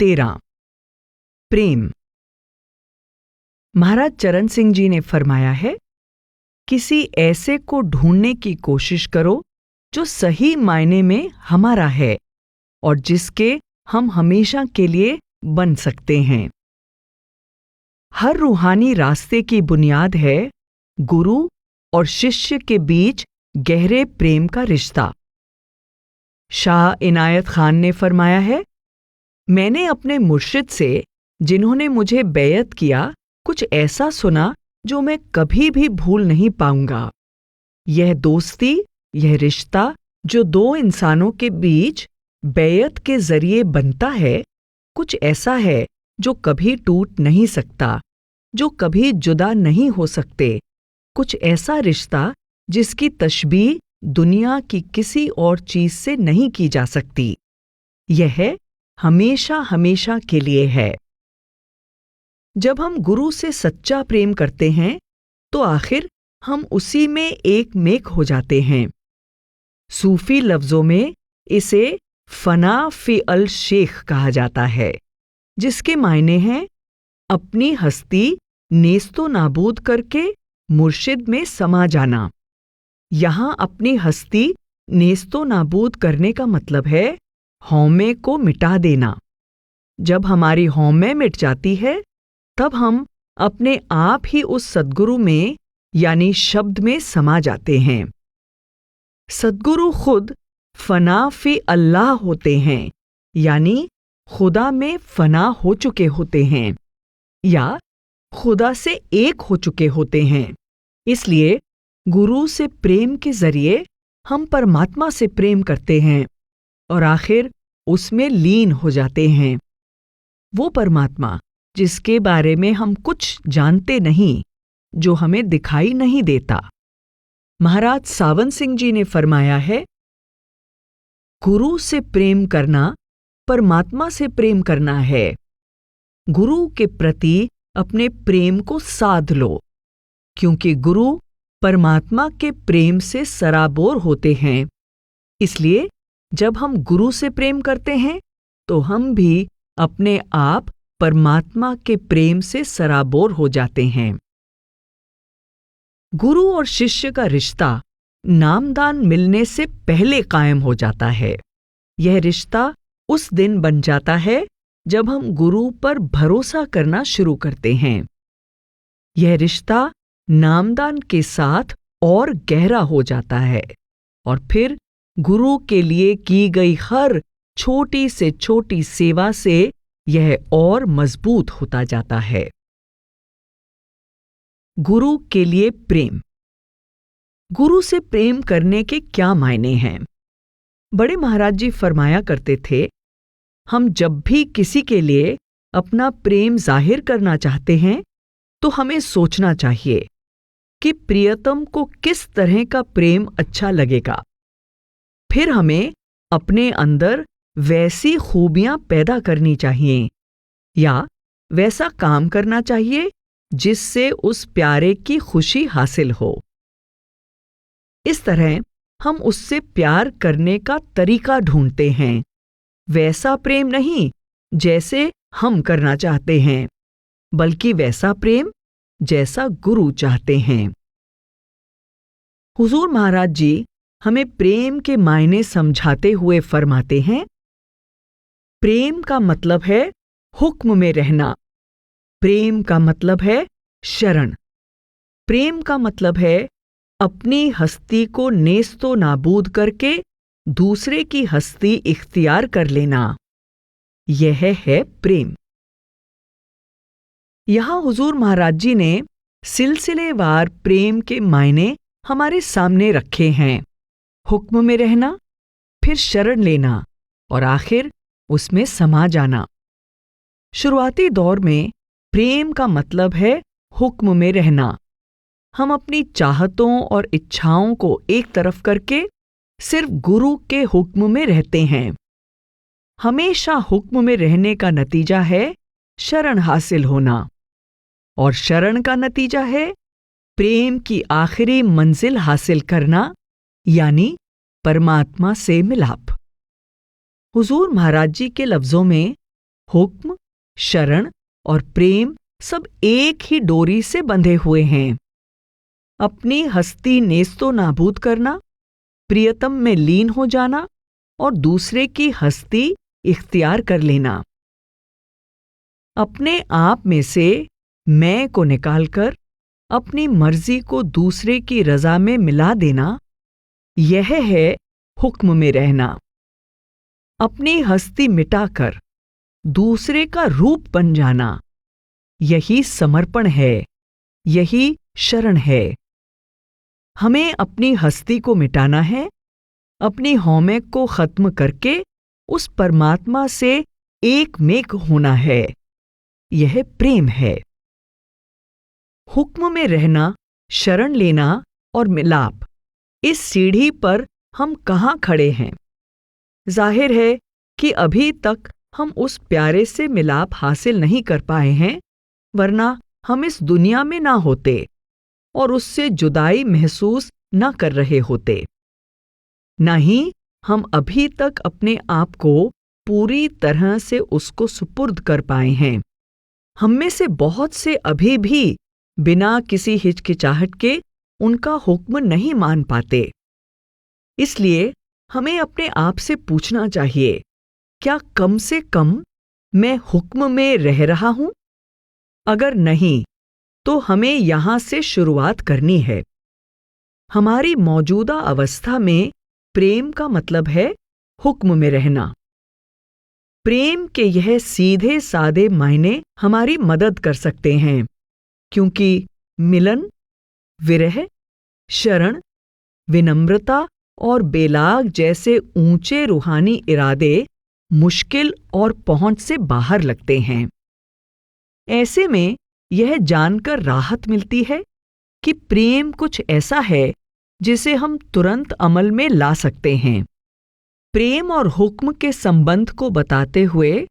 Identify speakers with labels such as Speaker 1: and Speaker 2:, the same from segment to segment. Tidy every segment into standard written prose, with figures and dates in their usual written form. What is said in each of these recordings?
Speaker 1: 13 प्रेम। महाराज चरण सिंह जी ने फरमाया है, किसी ऐसे को ढूंढने की कोशिश करो जो सही मायने में हमारा है और जिसके हम हमेशा के लिए बन सकते हैं। हर रूहानी रास्ते की बुनियाद है गुरु और शिष्य के बीच गहरे प्रेम का रिश्ता। शाह इनायत खान ने फरमाया है, मैंने अपने मुर्शिद से जिन्होंने मुझे बैयत किया कुछ ऐसा सुना जो मैं कभी भी भूल नहीं पाऊंगा। यह दोस्ती, यह रिश्ता जो दो इंसानों के बीच बैयत के जरिए बनता है, कुछ ऐसा है जो कभी टूट नहीं सकता, जो कभी जुदा नहीं हो सकते। कुछ ऐसा रिश्ता जिसकी तशबीह दुनिया की किसी और चीज से नहीं की जा सकती। यह हमेशा हमेशा के लिए है। जब हम गुरु से सच्चा प्रेम करते हैं तो आखिर हम उसी में एक मेक हो जाते हैं। सूफी लफ्जों में इसे फना फी अल शेख कहा जाता है, जिसके मायने हैं अपनी हस्ती नेस्तो नाबूद करके मुर्शिद में समा जाना। यहां अपनी हस्ती नेस्तो नाबूद करने का मतलब है हौमे को मिटा देना। जब हमारी हौमे मिट जाती है तब हम अपने आप ही उस सद्गुरु में यानी शब्द में समा जाते हैं। सद्गुरु खुद फना फी अल्लाह होते हैं, यानी खुदा में फना हो चुके होते हैं या खुदा से एक हो चुके होते हैं। इसलिए गुरु से प्रेम के जरिए हम परमात्मा से प्रेम करते हैं और आखिर उसमें लीन हो जाते हैं। वो परमात्मा जिसके बारे में हम कुछ जानते नहीं, जो हमें दिखाई नहीं देता। महाराज सावन सिंह जी ने फरमाया है, गुरु से प्रेम करना परमात्मा से प्रेम करना है। गुरु के प्रति अपने प्रेम को साध लो, क्योंकि गुरु परमात्मा के प्रेम से सराबोर होते हैं। इसलिए जब हम गुरु से प्रेम करते हैं तो हम भी अपने आप परमात्मा के प्रेम से सराबोर हो जाते हैं। गुरु और शिष्य का रिश्ता नामदान मिलने से पहले कायम हो जाता है। यह रिश्ता उस दिन बन जाता है जब हम गुरु पर भरोसा करना शुरू करते हैं। यह रिश्ता नामदान के साथ और गहरा हो जाता है और फिर गुरु के लिए की गई हर छोटी से छोटी सेवा से यह और मजबूत होता जाता है। गुरु के लिए प्रेम। गुरु से प्रेम करने के क्या मायने हैं? बड़े महाराज जी फरमाया करते थे, हम जब भी किसी के लिए अपना प्रेम जाहिर करना चाहते हैं तो हमें सोचना चाहिए कि प्रियतम को किस तरह का प्रेम अच्छा लगेगा। फिर हमें अपने अंदर वैसी खूबियां पैदा करनी चाहिए या वैसा काम करना चाहिए जिससे उस प्यारे की खुशी हासिल हो। इस तरह हम उससे प्यार करने का तरीका ढूंढते हैं, वैसा प्रेम नहीं जैसे हम करना चाहते हैं, बल्कि वैसा प्रेम जैसा गुरु चाहते हैं। हुजूर महाराज जी हमें प्रेम के मायने समझाते हुए फरमाते हैं, प्रेम का मतलब है हुक्म में रहना। प्रेम का मतलब है शरण। प्रेम का मतलब है अपनी हस्ती को नेस्तो नाबूद करके दूसरे की हस्ती इख्तियार कर लेना। यह है प्रेम। यहां हुजूर महाराज जी ने सिलसिलेवार प्रेम के मायने हमारे सामने रखे हैं। हुक्म में रहना, फिर शरण लेना और आखिर उसमें समा जाना। शुरुआती दौर में प्रेम का मतलब है हुक्म में रहना। हम अपनी चाहतों और इच्छाओं को एक तरफ करके सिर्फ गुरु के हुक्म में रहते हैं। हमेशा हुक्म में रहने का नतीजा है शरण हासिल होना और शरण का नतीजा है प्रेम की आखिरी मंजिल हासिल करना, यानी परमात्मा से मिलाप। हुजूर महाराज जी के लफ्जों में हुक्म, शरण और प्रेम सब एक ही डोरी से बंधे हुए हैं। अपनी हस्ती नेस्तो नाबूद करना, प्रियतम में लीन हो जाना और दूसरे की हस्ती इख्तियार कर लेना। अपने आप में से मैं को निकालकर अपनी मर्जी को दूसरे की रजा में मिला देना, यह है हुक्म में रहना। अपनी हस्ती मिटाकर दूसरे का रूप बन जाना, यही समर्पण है, यही शरण है। हमें अपनी हस्ती को मिटाना है, अपनी हौमे को खत्म करके उस परमात्मा से एकमेक होना है, यह प्रेम है। हुक्म में रहना, शरण लेना और मिलाप, इस सीढ़ी पर हम कहाँ खड़े हैं? जाहिर है कि अभी तक हम उस प्यारे से मिलाप हासिल नहीं कर पाए हैं, वरना हम इस दुनिया में ना होते और उससे जुदाई महसूस न कर रहे होते। न ही हम अभी तक अपने आप को पूरी तरह से उसको सुपुर्द कर पाए हैं। हम में से बहुत से अभी भी बिना किसी हिचकिचाहट के उनका हुक्म नहीं मान पाते। इसलिए हमें अपने आप से पूछना चाहिए, क्या कम से कम मैं हुक्म में रह रहा हूं? अगर नहीं, तो हमें यहां से शुरुआत करनी है। हमारी मौजूदा अवस्था में प्रेम का मतलब है हुक्म में रहना। प्रेम के यह सीधे सादे मायने हमारी मदद कर सकते हैं, क्योंकि मिलन, विरह, शरण, विनम्रता और बेलाग जैसे ऊंचे रूहानी इरादे मुश्किल और पहुंच से बाहर लगते हैं। ऐसे में यह जानकर राहत मिलती है कि प्रेम कुछ ऐसा है जिसे हम तुरंत अमल में ला सकते हैं। प्रेम और हुक्म के संबंध को बताते हुए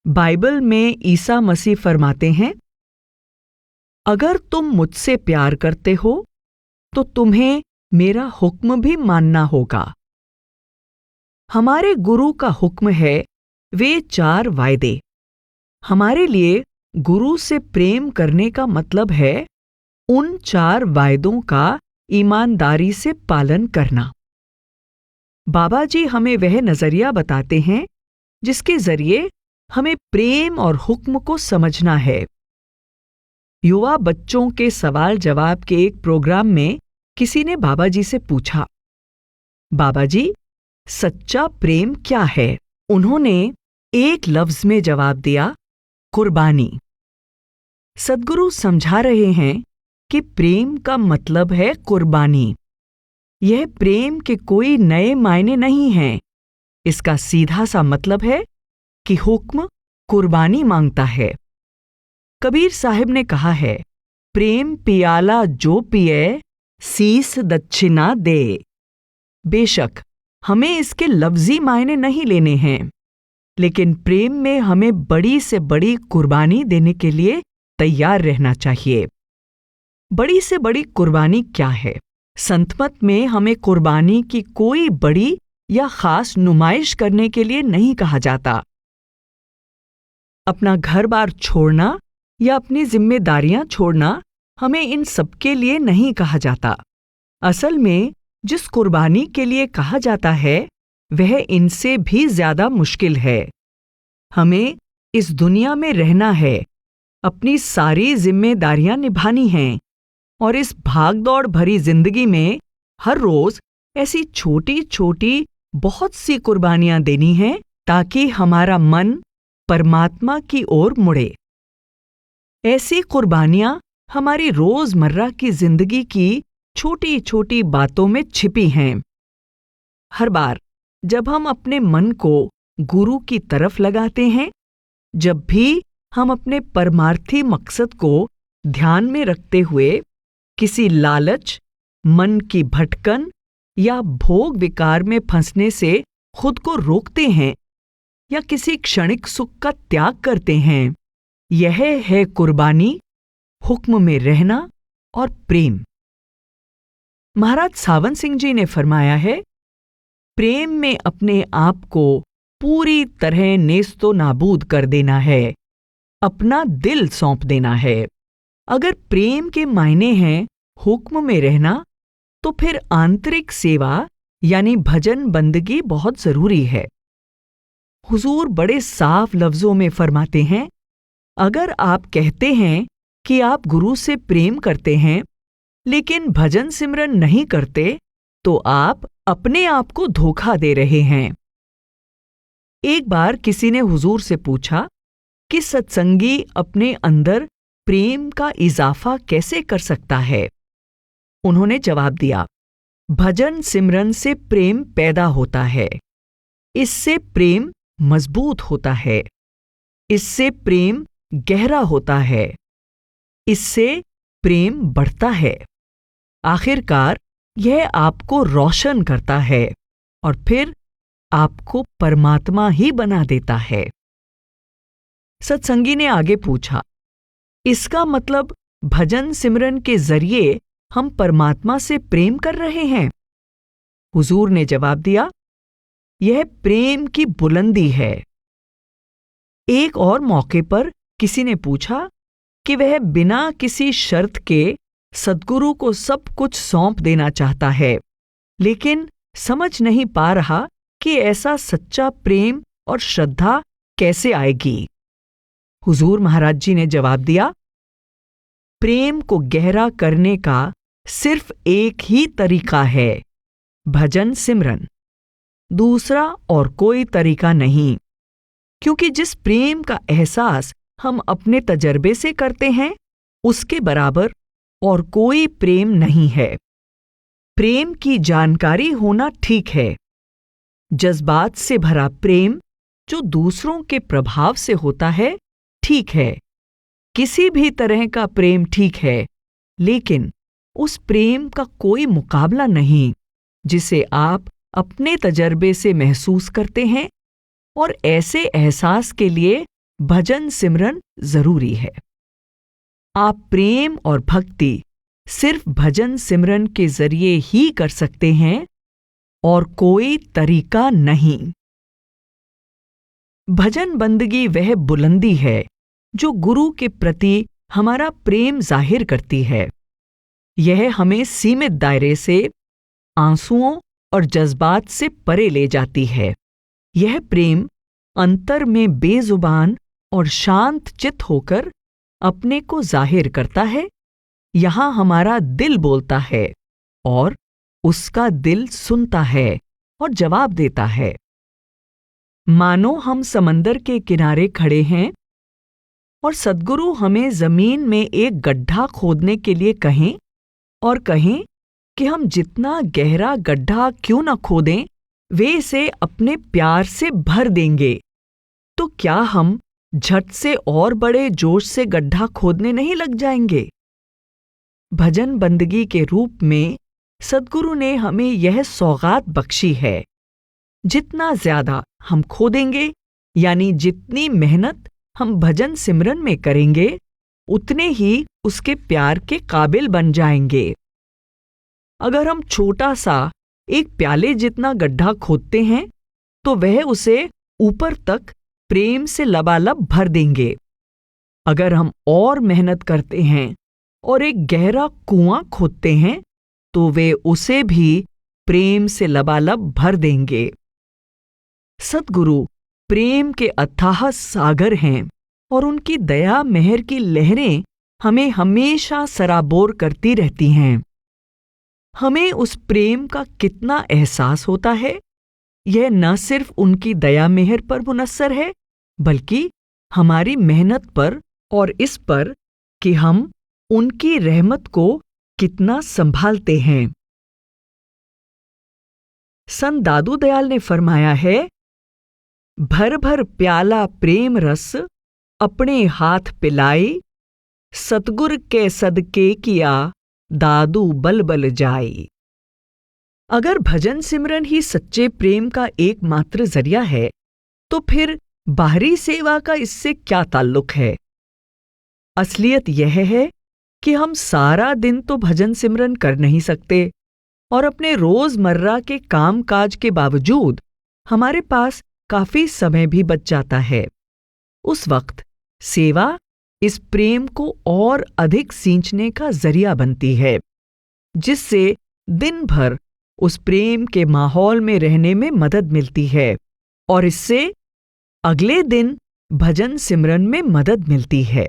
Speaker 1: बाइबल में ईसा मसीह फरमाते हैं, अगर तुम मुझसे प्यार करते हो तो तुम्हें मेरा हुक्म भी मानना होगा। हमारे गुरु का हुक्म है वे 4 वायदे। हमारे लिए गुरु से प्रेम करने का मतलब है उन 4 वायदों का ईमानदारी से पालन करना। बाबा जी हमें वह नजरिया बताते हैं जिसके जरिए हमें प्रेम और हुक्म को समझना है। युवा बच्चों के सवाल जवाब के एक प्रोग्राम में किसी ने बाबा जी से पूछा, बाबा जी, सच्चा प्रेम क्या है? उन्होंने एक लफ्ज में जवाब दिया, कुर्बानी। सद्गुरु समझा रहे हैं कि प्रेम का मतलब है कुर्बानी। यह प्रेम के कोई नए मायने नहीं हैं। इसका सीधा सा मतलब है कि हुक्म कुर्बानी मांगता है। कबीर साहिब ने कहा है, प्रेम पियाला जो पिए सीस दक्षिणा दे। बेशक हमें इसके लफ्जी मायने नहीं लेने हैं, लेकिन प्रेम में हमें बड़ी से बड़ी कुर्बानी देने के लिए तैयार रहना चाहिए। बड़ी से बड़ी कुर्बानी क्या है? संतमत में हमें कुर्बानी की कोई बड़ी या खास नुमाइश करने के लिए नहीं कहा जाता। अपना घर बार छोड़ना या अपनी जिम्मेदारियां छोड़ना हमें इन सब के लिए नहीं कहा जाता। असल में जिस कुर्बानी के लिए कहा जाता है वह इनसे भी ज्यादा मुश्किल है। हमें इस दुनिया में रहना है, अपनी सारी जिम्मेदारियां निभानी हैं और इस भागदौड़ भरी जिंदगी में हर रोज ऐसी छोटी छोटी बहुत सी कुर्बानियां देनी हैं ताकि हमारा मन परमात्मा की ओर मुड़े। ऐसी कुर्बानियां हमारी रोजमर्रा की जिंदगी की छोटी छोटी बातों में छिपी हैं। हर बार जब हम अपने मन को गुरु की तरफ लगाते हैं, जब भी हम अपने परमार्थी मकसद को ध्यान में रखते हुए किसी लालच, मन की भटकन या भोग विकार में फंसने से खुद को रोकते हैं या किसी क्षणिक सुख का त्याग करते हैं, यह है कुर्बानी, हुक्म में रहना और प्रेम। महाराज सावन सिंह जी ने फरमाया है, प्रेम में अपने आप को पूरी तरह नेस्तो नाबूद कर देना है, अपना दिल सौंप देना है। अगर प्रेम के मायने हैं हुक्म में रहना, तो फिर आंतरिक सेवा यानी भजन बंदगी बहुत जरूरी है। हुजूर बड़े साफ लफ्जों में फरमाते हैं, अगर आप कहते हैं कि आप गुरु से प्रेम करते हैं लेकिन भजन सिमरन नहीं करते, तो आप अपने आप को धोखा दे रहे हैं। एक बार किसी ने हुजूर से पूछा कि सत्संगी अपने अंदर प्रेम का इजाफा कैसे कर सकता है। उन्होंने जवाब दिया, भजन सिमरन से प्रेम पैदा होता है, इससे प्रेम मजबूत होता है, इससे प्रेम गहरा होता है, इससे प्रेम बढ़ता है। आखिरकार यह आपको रोशन करता है और फिर आपको परमात्मा ही बना देता है। सत्संगी ने आगे पूछा, इसका मतलब भजन सिमरन के जरिए हम परमात्मा से प्रेम कर रहे हैं? हुजूर ने जवाब दिया, यह प्रेम की बुलंदी है। एक और मौके पर किसी ने पूछा कि वह बिना किसी शर्त के सद्गुरु को सब कुछ सौंप देना चाहता है, लेकिन समझ नहीं पा रहा कि ऐसा सच्चा प्रेम और श्रद्धा कैसे आएगी। हुजूर महाराज जी ने जवाब दिया, प्रेम को गहरा करने का सिर्फ एक ही तरीका है, भजन सिमरन। दूसरा और कोई तरीका नहीं, क्योंकि जिस प्रेम का एहसास हम अपने तजर्बे से करते हैं, उसके बराबर और कोई प्रेम नहीं है। प्रेम की जानकारी होना ठीक है, जज्बात से भरा प्रेम जो दूसरों के प्रभाव से होता है ठीक है, किसी भी तरह का प्रेम ठीक है, लेकिन उस प्रेम का कोई मुकाबला नहीं जिसे आप अपने तजर्बे से महसूस करते हैं, और ऐसे एहसास के लिए भजन सिमरन जरूरी है। आप प्रेम और भक्ति सिर्फ भजन सिमरन के जरिए ही कर सकते हैं और कोई तरीका नहीं। भजन बंदगी वह बुलंदी है जो गुरु के प्रति हमारा प्रेम जाहिर करती है। यह हमें सीमित दायरे से, आंसुओं और जज्बात से परे ले जाती है। यह प्रेम अंतर में बेजुबान और शांत चित होकर अपने को जाहिर करता है। यहां हमारा दिल बोलता है और उसका दिल सुनता है और जवाब देता है। मानो हम समंदर के किनारे खड़े हैं और सद्गुरु हमें जमीन में एक गड्ढा खोदने के लिए कहें और कहें कि हम जितना गहरा गड्ढा क्यों न खोदें, वे इसे अपने प्यार से भर देंगे। तो क्या हम झट से और बड़े जोश से गड्ढा खोदने नहीं लग जाएंगे? भजन बंदगी के रूप में सद्गुरु ने हमें यह सौगात बख्शी है। जितना ज्यादा हम खोदेंगे, यानी जितनी मेहनत हम भजन सिमरन में करेंगे, उतने ही उसके प्यार के काबिल बन जाएंगे। अगर हम छोटा सा एक प्याले जितना गड्ढा खोदते हैं, तो वह उसे ऊपर तक प्रेम से लबालब भर देंगे। अगर हम और मेहनत करते हैं और एक गहरा कुआं खोदते हैं, तो वे उसे भी प्रेम से लबालब भर देंगे। सद्गुरु प्रेम के अथाह सागर हैं और उनकी दया मेहर की लहरें हमें हमेशा सराबोर करती रहती हैं। हमें उस प्रेम का कितना एहसास होता है, यह न सिर्फ उनकी दया मेहर पर मुनस्सर है, बल्कि हमारी मेहनत पर और इस पर कि हम उनकी रहमत को कितना संभालते हैं। संत दादू दयाल ने फरमाया है, भर भर प्याला प्रेम रस अपने हाथ पिलाई, सतगुर के सदके किया दादू बल बल जाई। अगर भजन सिमरन ही सच्चे प्रेम का एकमात्र जरिया है, तो फिर बाहरी सेवा का इससे क्या ताल्लुक है? असलियत यह है कि हम सारा दिन तो भजन सिमरन कर नहीं सकते, और अपने रोजमर्रा के काम काज के बावजूद हमारे पास काफी समय भी बच जाता है। उस वक्त सेवा इस प्रेम को और अधिक सींचने का जरिया बनती है, जिससे दिन भर उस प्रेम के माहौल में रहने में मदद मिलती है और इससे अगले दिन भजन सिमरन में मदद मिलती है।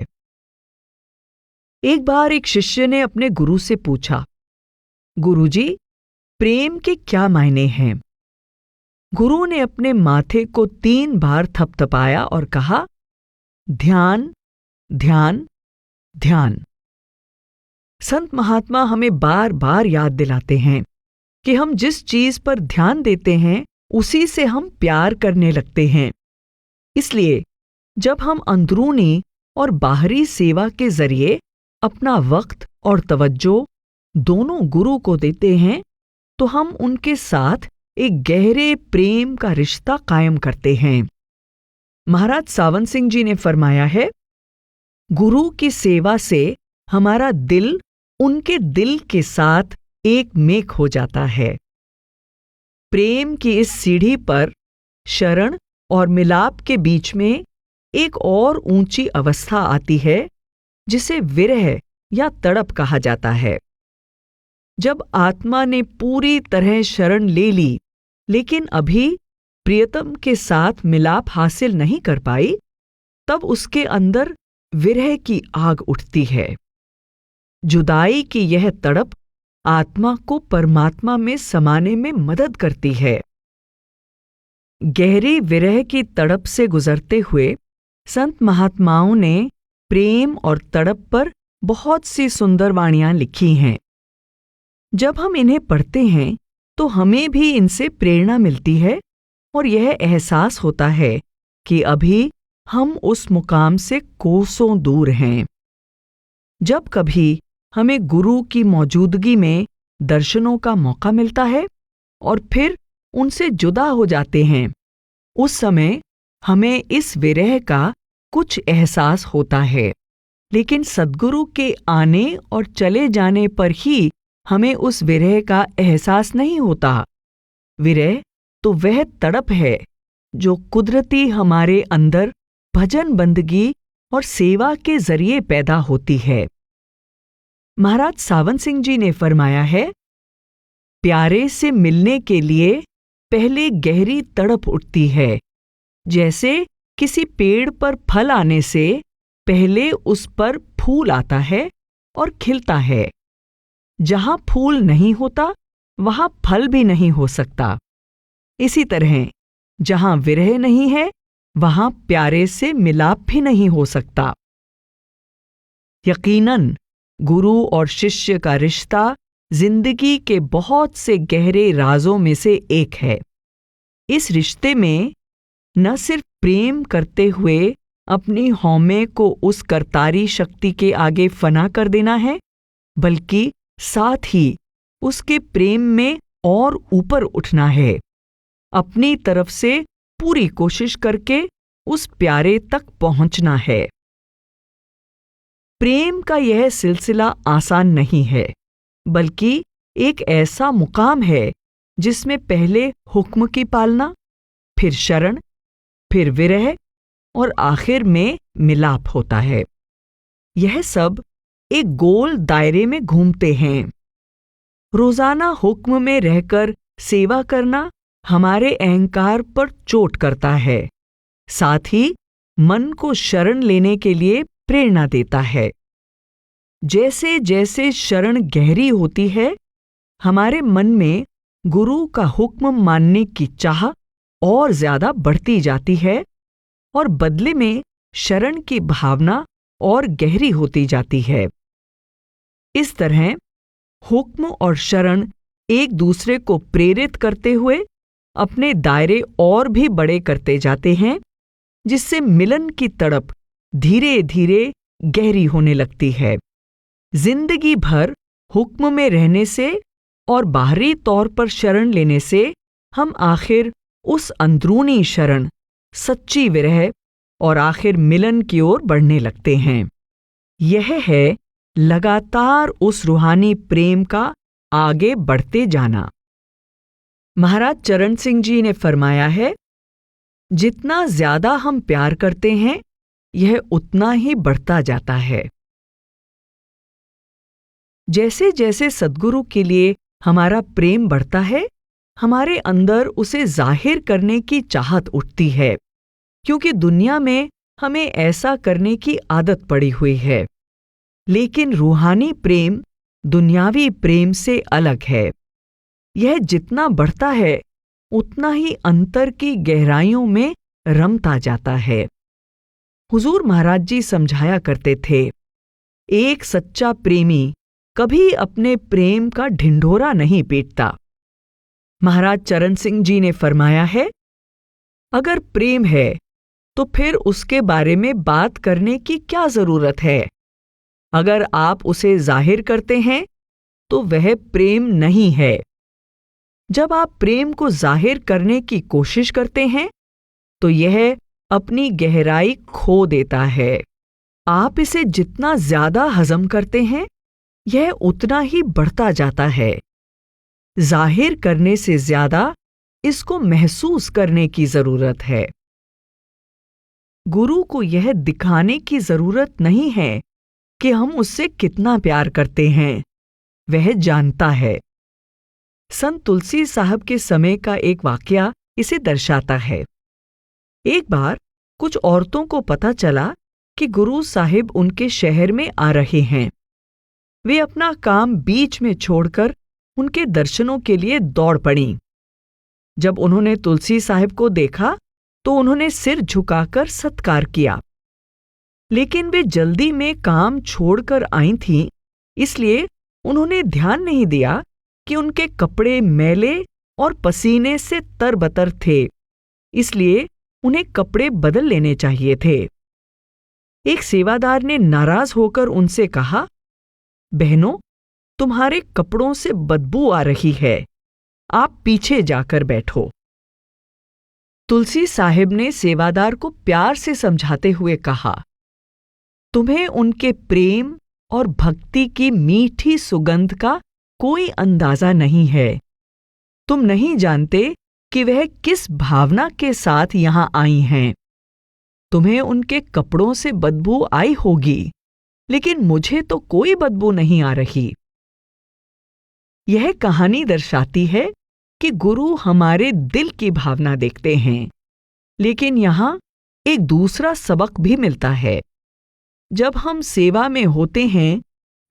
Speaker 1: एक बार एक शिष्य ने अपने गुरु से पूछा, गुरुजी, प्रेम के क्या मायने हैं? गुरु ने अपने माथे को 3 बार थपथपाया और कहा, ध्यान, ध्यान, ध्यान। संत महात्मा हमें बार बार याद दिलाते हैं कि हम जिस चीज पर ध्यान देते हैं उसी से हम प्यार करने लगते हैं। इसलिए जब हम अंदरूनी और बाहरी सेवा के जरिए अपना वक्त और तवज्जो दोनों गुरु को देते हैं, तो हम उनके साथ एक गहरे प्रेम का रिश्ता कायम करते हैं। महाराज सावंत सिंह जी ने फरमाया है, गुरु की सेवा से हमारा दिल उनके दिल के साथ एक मेक हो जाता है। प्रेम की इस सीढ़ी पर शरण और मिलाप के बीच में एक और ऊंची अवस्था आती है, जिसे विरह या तड़प कहा जाता है। जब आत्मा ने पूरी तरह शरण ले ली, लेकिन अभी प्रियतम के साथ मिलाप हासिल नहीं कर पाई, तब उसके अंदर विरह की आग उठती है। जुदाई की यह तड़प आत्मा को परमात्मा में समाने में मदद करती है। गहरी विरह की तड़प से गुजरते हुए संत महात्माओं ने प्रेम और तड़प पर बहुत सी सुंदर वाणियां लिखी हैं। जब हम इन्हें पढ़ते हैं तो हमें भी इनसे प्रेरणा मिलती है और यह एहसास होता है कि अभी हम उस मुकाम से कोसों दूर हैं। जब कभी हमें गुरु की मौजूदगी में दर्शनों का मौका मिलता है और फिर उनसे जुदा हो जाते हैं, उस समय हमें इस विरह का कुछ एहसास होता है, लेकिन सद्गुरु के आने और चले जाने पर ही हमें उस विरह का एहसास नहीं होता। विरह तो वह तड़प है जो कुदरती हमारे अंदर भजन बंदगी और सेवा के जरिए पैदा होती है। महाराज सावंत सिंह जी ने फरमाया है, प्यारे से मिलने के लिए पहले गहरी तड़प उठती है। जैसे किसी पेड़ पर फल आने से पहले उस पर फूल आता है और खिलता है। जहां फूल नहीं होता वहां फल भी नहीं हो सकता। इसी तरह जहां विरह नहीं है वहां प्यारे से मिलाप भी नहीं हो सकता। यकीनन गुरु और शिष्य का रिश्ता जिंदगी के बहुत से गहरे राजों में से एक है। इस रिश्ते में न सिर्फ प्रेम करते हुए अपनी हौमे को उस करतारी शक्ति के आगे फना कर देना है, बल्कि साथ ही उसके प्रेम में और ऊपर उठना है, अपनी तरफ से पूरी कोशिश करके उस प्यारे तक पहुंचना है। प्रेम का यह सिलसिला आसान नहीं है, बल्कि एक ऐसा मुकाम है जिसमें पहले हुक्म की पालना, फिर शरण, फिर विरह और आखिर में मिलाप होता है। यह सब एक गोल दायरे में घूमते हैं। रोजाना हुक्म में रहकर सेवा करना हमारे अहंकार पर चोट करता है, साथ ही मन को शरण लेने के लिए प्रेरणा देता है। जैसे जैसे शरण गहरी होती है, हमारे मन में गुरु का हुक्म मानने की चाह और ज्यादा बढ़ती जाती है और बदले में शरण की भावना और गहरी होती जाती है। इस तरह हुक्म और शरण एक दूसरे को प्रेरित करते हुए अपने दायरे और भी बड़े करते जाते हैं, जिससे मिलन की तड़प धीरे धीरे गहरी होने लगती है। जिंदगी भर हुक्म में रहने से और बाहरी तौर पर शरण लेने से हम आखिर उस अंदरूनी शरण, सच्ची विरह और आखिर मिलन की ओर बढ़ने लगते हैं। यह है लगातार उस रूहानी प्रेम का आगे बढ़ते जाना। महाराज चरण सिंह जी ने फरमाया है, जितना ज्यादा हम प्यार करते हैं, यह उतना ही बढ़ता जाता है। जैसे जैसे सद्गुरु के लिए हमारा प्रेम बढ़ता है, हमारे अंदर उसे जाहिर करने की चाहत उठती है, क्योंकि दुनिया में हमें ऐसा करने की आदत पड़ी हुई है। लेकिन रूहानी प्रेम दुनियावी प्रेम से अलग है। यह जितना बढ़ता है, उतना ही अंतर की गहराइयों में रमता जाता है। हुजूर महाराज जी समझाया करते थे, एक सच्चा प्रेमी कभी अपने प्रेम का ढिंढोरा नहीं पीटता। महाराज चरण सिंह जी ने फरमाया है, अगर प्रेम है तो फिर उसके बारे में बात करने की क्या जरूरत है। अगर आप उसे जाहिर करते हैं तो वह प्रेम नहीं है। जब आप प्रेम को जाहिर करने की कोशिश करते हैं तो यह अपनी गहराई खो देता है। आप इसे जितना ज्यादा हजम करते हैं, यह उतना ही बढ़ता जाता है। जाहिर करने से ज्यादा इसको महसूस करने की जरूरत है। गुरु को यह दिखाने की जरूरत नहीं है कि हम उससे कितना प्यार करते हैं, वह जानता है। संत तुलसी साहब के समय का एक वाकया इसे दर्शाता है। एक बार कुछ औरतों को पता चला कि गुरु साहिब उनके शहर में आ रहे हैं। वे अपना काम बीच में छोड़कर उनके दर्शनों के लिए दौड़ पड़ीं। जब उन्होंने तुलसी साहिब को देखा तो उन्होंने सिर झुकाकर सत्कार किया। लेकिन वे जल्दी में काम छोड़कर आई थीं, इसलिए उन्होंने ध्यान नहीं दिया कि उनके कपड़े मैले और पसीने से तरबतर थे, इसलिए उन्हें कपड़े बदल लेने चाहिए थे। एक सेवादार ने नाराज होकर उनसे कहा, बहनों, तुम्हारे कपड़ों से बदबू आ रही है, आप पीछे जाकर बैठो। तुलसी साहिब ने सेवादार को प्यार से समझाते हुए कहा, तुम्हें उनके प्रेम और भक्ति की मीठी सुगंध का कोई अंदाजा नहीं है। तुम नहीं जानते कि वह किस भावना के साथ यहां आई हैं। तुम्हें उनके कपड़ों से बदबू आई होगी, लेकिन मुझे तो कोई बदबू नहीं आ रही। यह कहानी दर्शाती है कि गुरु हमारे दिल की भावना देखते हैं। लेकिन यहां एक दूसरा सबक भी मिलता है। जब हम सेवा में होते हैं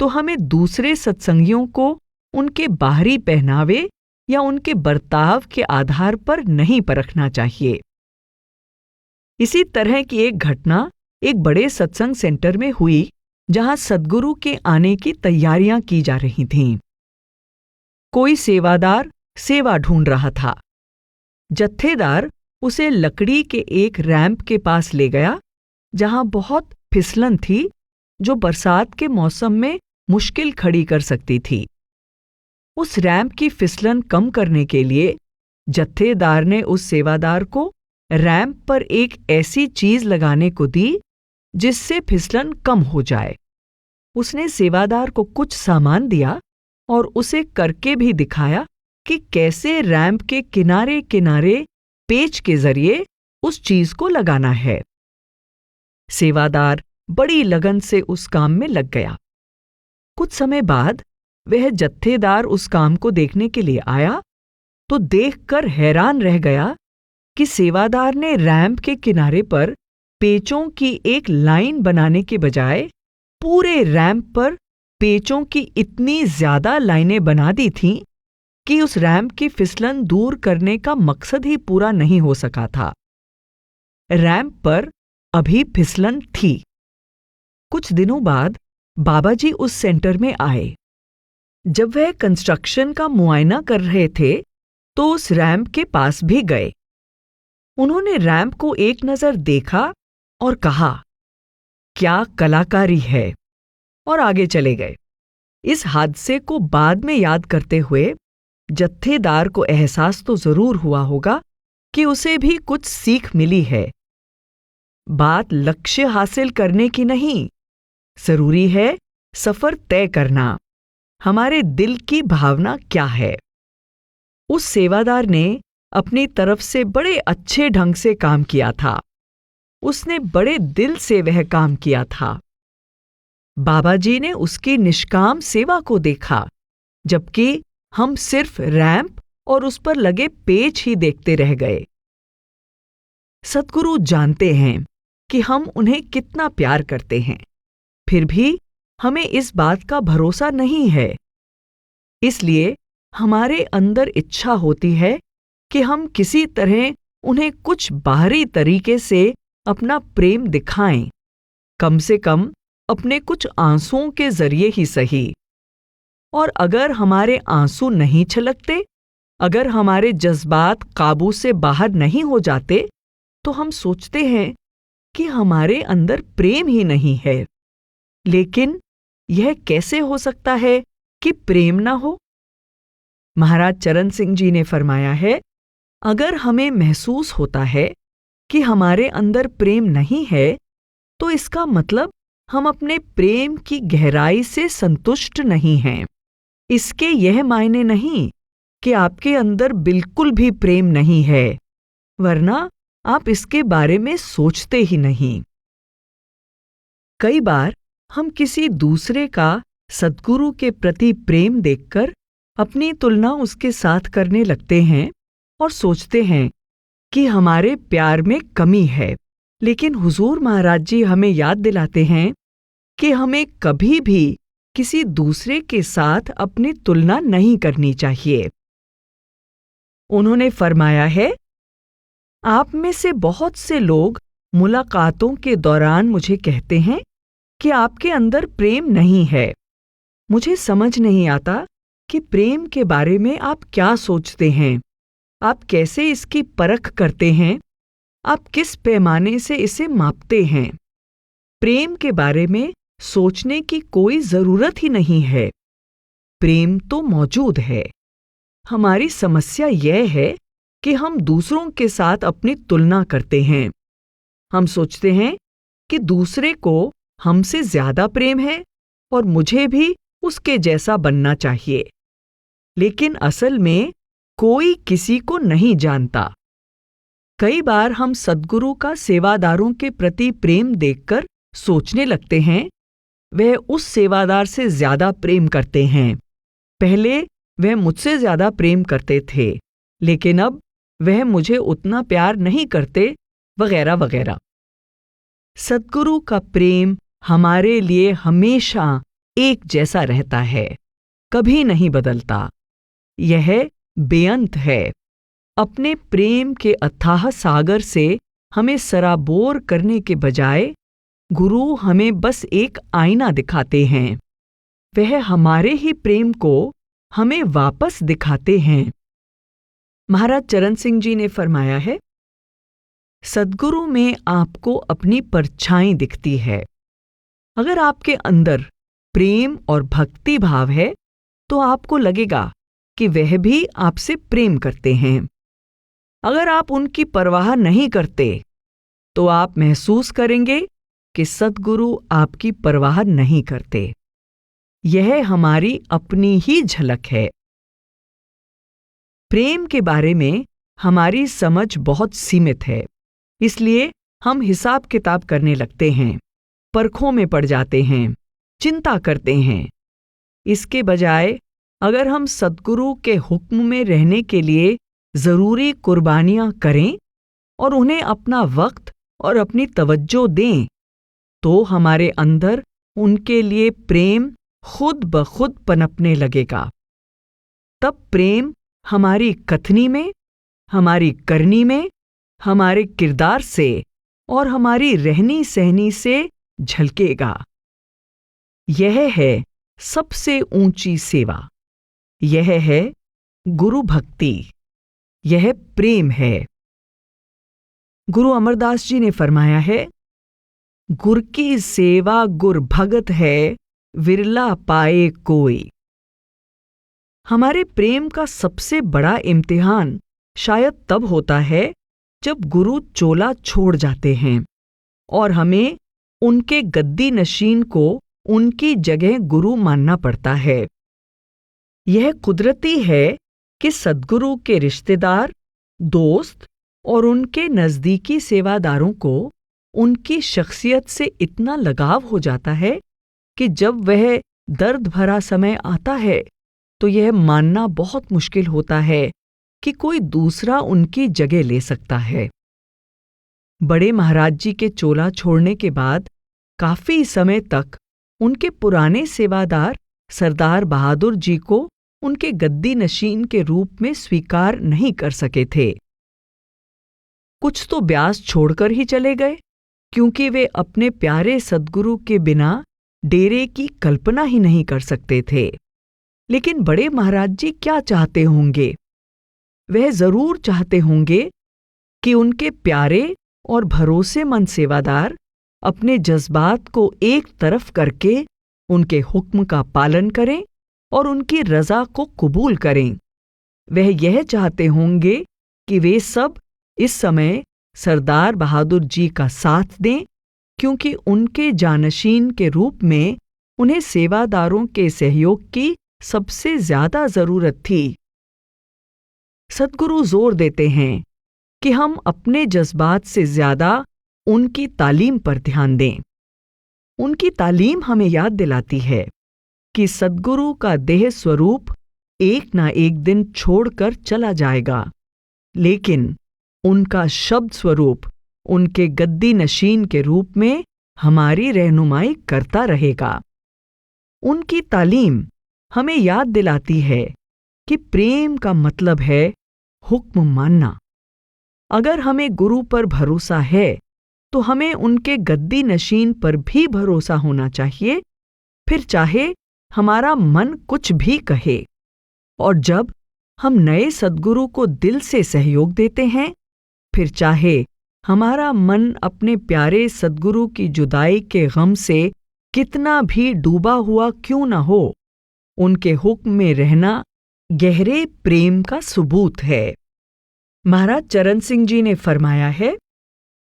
Speaker 1: तो हमें दूसरे सत्संगियों को उनके बाहरी पहनावे या उनके बर्ताव के आधार पर नहीं परखना चाहिए। इसी तरह की एक घटना एक बड़े सत्संग सेंटर में हुई, जहां सद्गुरु के आने की तैयारियां की जा रही थीं। कोई सेवादार सेवा ढूंढ रहा था। जत्थेदार उसे लकड़ी के एक रैंप के पास ले गया, जहां बहुत फिसलन थी, जो बरसात के मौसम में मुश्किल खड़ी कर सकती थी। उस रैंप की फिसलन कम करने के लिए जत्थेदार ने उस सेवादार को रैंप पर एक ऐसी चीज लगाने को दी जिससे फिसलन कम हो जाए। उसने सेवादार को कुछ सामान दिया और उसे करके भी दिखाया कि कैसे रैंप के किनारे किनारे पेच के जरिए उस चीज को लगाना है। सेवादार बड़ी लगन से उस काम में लग गया। कुछ समय बाद वह जत्थेदार उस काम को देखने के लिए आया तो देखकर हैरान रह गया कि सेवादार ने रैंप के किनारे पर पेचों की एक लाइन बनाने के बजाय पूरे रैंप पर पेचों की इतनी ज्यादा लाइनें बना दी थीं कि उस रैंप की फिसलन दूर करने का मकसद ही पूरा नहीं हो सका था। रैंप पर अभी फिसलन थी। कुछ दिनों बाद बाबाजी उस सेंटर में आए। जब वह कंस्ट्रक्शन का मुआयना कर रहे थे तो उस रैंप के पास भी गए। उन्होंने रैंप को एक नजर देखा और कहा, क्या कलाकारी है, और आगे चले गए। इस हादसे को बाद में याद करते हुए जत्थेदार को एहसास तो जरूर हुआ होगा कि उसे भी कुछ सीख मिली है। बात लक्ष्य हासिल करने की नहीं, जरूरी है सफर तय करना। हमारे दिल की भावना क्या है? उस सेवादार ने अपनी तरफ से बड़े अच्छे ढंग से काम किया था। उसने बड़े दिल से वह काम किया था। बाबा जी ने उसकी निष्काम सेवा को देखा, जबकि हम सिर्फ रैंप और उस पर लगे पेच ही देखते रह गए। सद्गुरु जानते हैं कि हम उन्हें कितना प्यार करते हैं, फिर भी हमें इस बात का भरोसा नहीं है। इसलिए हमारे अंदर इच्छा होती है कि हम किसी तरह उन्हें कुछ बाहरी तरीके से अपना प्रेम दिखाएं, कम से कम अपने कुछ आंसुओं के जरिए ही सही। और अगर हमारे आंसू नहीं छलकते, अगर हमारे जज्बात काबू से बाहर नहीं हो जाते, तो हम सोचते हैं कि हमारे अंदर प्रेम ही नहीं है। लेकिन यह कैसे हो सकता है कि प्रेम ना हो? महाराज चरण सिंह जी ने फरमाया है, अगर हमें महसूस होता है कि हमारे अंदर प्रेम नहीं है, तो इसका मतलब हम अपने प्रेम की गहराई से संतुष्ट नहीं हैं। इसके यह मायने नहीं कि आपके अंदर बिल्कुल भी प्रेम नहीं है, वरना आप इसके बारे में सोचते ही नहीं। कई बार हम किसी दूसरे का सद्गुरु के प्रति प्रेम देखकर अपनी तुलना उसके साथ करने लगते हैं और सोचते हैं कि हमारे प्यार में कमी है। लेकिन हुजूर महाराज जी हमें याद दिलाते हैं कि हमें कभी भी किसी दूसरे के साथ अपनी तुलना नहीं करनी चाहिए। उन्होंने फरमाया है, आप में से बहुत से लोग मुलाकातों के दौरान मुझे कहते हैं कि आपके अंदर प्रेम नहीं है। मुझे समझ नहीं आता कि प्रेम के बारे में आप क्या सोचते हैं, आप कैसे इसकी परख करते हैं, आप किस पैमाने से इसे मापते हैं। प्रेम के बारे में सोचने की कोई जरूरत ही नहीं है। प्रेम तो मौजूद है। हमारी समस्या यह है कि हम दूसरों के साथ अपनी तुलना करते हैं। हम सोचते हैं कि दूसरे को हमसे ज्यादा प्रेम है और मुझे भी उसके जैसा बनना चाहिए। लेकिन असल में कोई किसी को नहीं जानता। कई बार हम सद्गुरु का सेवादारों के प्रति प्रेम देखकर सोचने लगते हैं, वह उस सेवादार से ज्यादा प्रेम करते हैं। पहले वह मुझसे ज्यादा प्रेम करते थे, लेकिन अब वह मुझे उतना प्यार नहीं करते, वगैरह वगैरह। सद्गुरु का प्रेम हमारे लिए हमेशा एक जैसा रहता है, कभी नहीं बदलता। यह बेअंत है। अपने प्रेम के अथाह सागर से हमें सराबोर करने के बजाय गुरु हमें बस एक आईना दिखाते हैं। वह हमारे ही प्रेम को हमें वापस दिखाते हैं। महाराज चरण सिंह जी ने फरमाया है, सद्गुरु में आपको अपनी परछाई दिखती है। अगर आपके अंदर प्रेम और भक्ति भाव है, तो आपको लगेगा कि वह भी आपसे प्रेम करते हैं। अगर आप उनकी परवाह नहीं करते, तो आप महसूस करेंगे कि सद्गुरु आपकी परवाह नहीं करते। यह हमारी अपनी ही झलक है। प्रेम के बारे में हमारी समझ बहुत सीमित है, इसलिए हम हिसाब किताब करने लगते हैं, परखों में पड़ जाते हैं, चिंता करते हैं। इसके बजाय अगर हम सद्गुरु के हुक्म में रहने के लिए जरूरी कुर्बानियां करें और उन्हें अपना वक्त और अपनी तवज्जो दें, तो हमारे अंदर उनके लिए प्रेम खुद ब खुद पनपने लगेगा। तब प्रेम हमारी कथनी में, हमारी करनी में, हमारे किरदार से और हमारी रहनी सहनी से झलकेगा। यह है सबसे ऊंची सेवा। यह है गुरु भक्ति। यह प्रेम है। गुरु अमरदास जी ने फरमाया है, गुर की सेवा गुर भगत है, विरला पाए कोई। हमारे प्रेम का सबसे बड़ा इम्तिहान शायद तब होता है जब गुरु चोला छोड़ जाते हैं और हमें उनके गद्दी नशीन को उनकी जगह गुरु मानना पड़ता है। यह कुदरती है कि सद्गुरु के रिश्तेदार दोस्त और उनके नज़दीकी सेवादारों को उनकी शख्सियत से इतना लगाव हो जाता है कि जब वह दर्द भरा समय आता है तो यह मानना बहुत मुश्किल होता है कि कोई दूसरा उनकी जगह ले सकता है। बड़े महाराज जी के चोला छोड़ने के बाद काफी समय तक उनके पुराने सेवादार सरदार बहादुर जी को उनके गद्दी नशीन के रूप में स्वीकार नहीं कर सके थे। कुछ तो ब्यास छोड़कर ही चले गए, क्योंकि वे अपने प्यारे सद्गुरु के बिना डेरे की कल्पना ही नहीं कर सकते थे। लेकिन बड़े महाराज जी क्या चाहते होंगे? वह जरूर चाहते होंगे कि उनके प्यारे और भरोसेमंद सेवादार अपने जज्बात को एक तरफ करके उनके हुक्म का पालन करें और उनकी रजा को कबूल करें। वह यह चाहते होंगे कि वे सब इस समय सरदार बहादुर जी का साथ दें, क्योंकि उनके जानशीन के रूप में उन्हें सेवादारों के सहयोग की सबसे ज्यादा जरूरत थी। सद्गुरु जोर देते हैं कि हम अपने जज्बात से ज्यादा उनकी तालीम पर ध्यान दें। उनकी तालीम हमें याद दिलाती है कि सद्गुरु का देह स्वरूप एक ना एक दिन छोड़कर चला जाएगा, लेकिन उनका शब्द स्वरूप उनके गद्दी नशीन के रूप में हमारी रहनुमाई करता रहेगा। उनकी तालीम हमें याद दिलाती है कि प्रेम का मतलब है हुक्म मानना। अगर हमें गुरु पर भरोसा है तो हमें उनके गद्दी नशीन पर भी भरोसा होना चाहिए, फिर चाहे हमारा मन कुछ भी कहे। और जब हम नए सद्गुरु को दिल से सहयोग देते हैं, फिर चाहे हमारा मन अपने प्यारे सद्गुरु की जुदाई के गम से कितना भी डूबा हुआ क्यों न हो, उनके हुक्म में रहना गहरे प्रेम का सबूत है। महाराज चरण सिंह जी ने फरमाया है,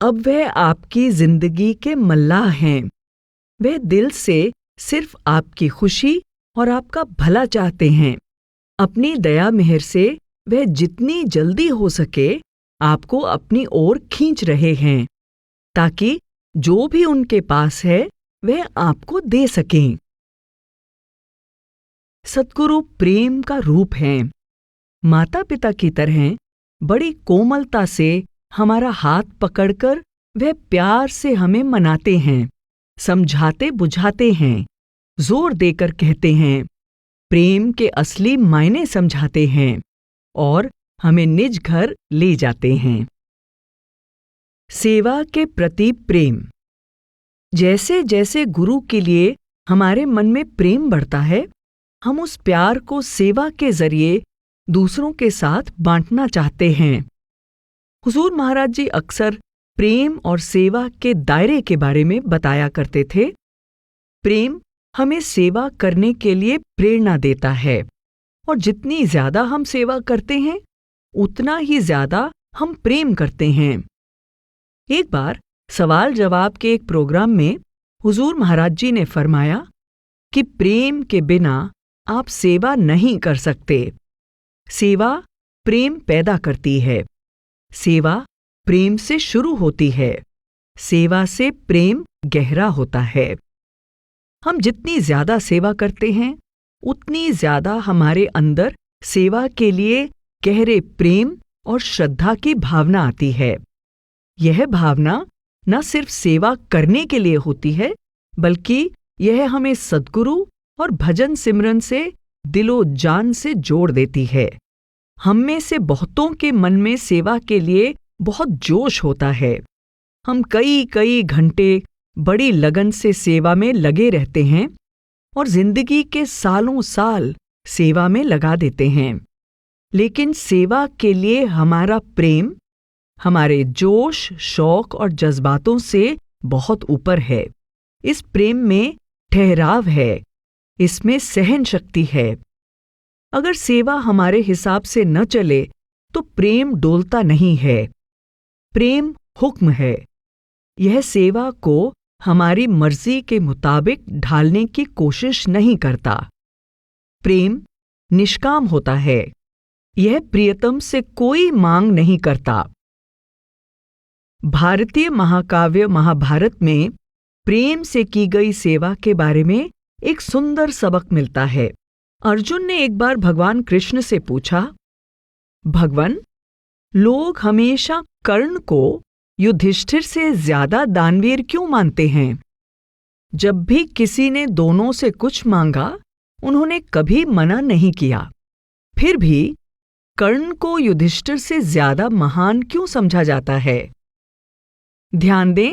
Speaker 1: अब वह आपकी जिंदगी के मल्लाह हैं। वह दिल से सिर्फ आपकी खुशी और आपका भला चाहते हैं। अपनी दया मेहर से वह जितनी जल्दी हो सके आपको अपनी ओर खींच रहे हैं, ताकि जो भी उनके पास है वह आपको दे सकें। सद्गुरु प्रेम का रूप हैं। माता पिता की तरह बड़ी कोमलता से हमारा हाथ पकड़कर वह प्यार से हमें मनाते हैं, समझाते बुझाते हैं, जोर देकर कहते हैं, प्रेम के असली मायने समझाते हैं और हमें निज घर ले जाते हैं। सेवा के प्रति प्रेम। जैसे जैसे गुरु के लिए हमारे मन में प्रेम बढ़ता है, हम उस प्यार को सेवा के जरिए दूसरों के साथ बांटना चाहते हैं। हुजूर महाराज जी अक्सर प्रेम और सेवा के दायरे के बारे में बताया करते थे। प्रेम हमें सेवा करने के लिए प्रेरणा देता है, और जितनी ज्यादा हम सेवा करते हैं उतना ही ज्यादा हम प्रेम करते हैं। एक बार सवाल जवाब के एक प्रोग्राम में हुजूर महाराज जी ने फरमाया कि प्रेम के बिना आप सेवा नहीं कर सकते। सेवा प्रेम पैदा करती है। सेवा प्रेम से शुरू होती है। सेवा से प्रेम गहरा होता है। हम जितनी ज्यादा सेवा करते हैं उतनी ज्यादा हमारे अंदर सेवा के लिए गहरे प्रेम और श्रद्धा की भावना आती है। यह भावना न सिर्फ सेवा करने के लिए होती है, बल्कि यह हमें सद्गुरु और भजन सिमरन से दिलो जान से जोड़ देती है। हम में से बहुतों के मन में सेवा के लिए बहुत जोश होता है। हम कई कई घंटे बड़ी लगन से सेवा में लगे रहते हैं और जिंदगी के सालों साल सेवा में लगा देते हैं। लेकिन सेवा के लिए हमारा प्रेम हमारे जोश, शौक और जज्बातों से बहुत ऊपर है। इस प्रेम में ठहराव है, इसमें सहन शक्ति है। अगर सेवा हमारे हिसाब से न चले तो प्रेम डोलता नहीं है। प्रेम हुक्म है। यह सेवा को हमारी मर्जी के मुताबिक ढालने की कोशिश नहीं करता। प्रेम निष्काम होता है। यह प्रियतम से कोई मांग नहीं करता। भारतीय महाकाव्य महाभारत में प्रेम से की गई सेवा के बारे में एक सुंदर सबक मिलता है। अर्जुन ने एक बार भगवान कृष्ण से पूछा, भगवान, लोग हमेशा कर्ण को युधिष्ठिर से ज्यादा दानवीर क्यों मानते हैं? जब भी किसी ने दोनों से कुछ मांगा, उन्होंने कभी मना नहीं किया। फिर भी कर्ण को युधिष्ठिर से ज्यादा महान क्यों समझा जाता है? ध्यान दें,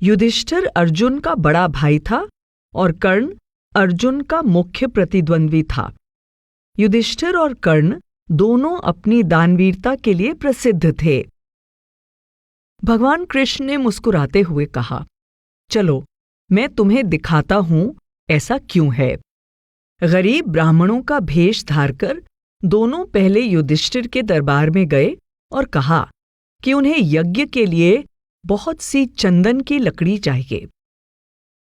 Speaker 1: युधिष्ठिर अर्जुन का बड़ा भाई था और कर्ण अर्जुन का मुख्य प्रतिद्वंद्वी था। युधिष्ठिर और कर्ण दोनों अपनी दानवीरता के लिए प्रसिद्ध थे। भगवान कृष्ण ने मुस्कुराते हुए कहा, चलो मैं तुम्हें दिखाता हूं ऐसा क्यों है। गरीब ब्राह्मणों का भेष धारकर दोनों पहले युधिष्ठिर के दरबार में गए और कहा कि उन्हें यज्ञ के लिए बहुत सी चंदन की लकड़ी चाहिए।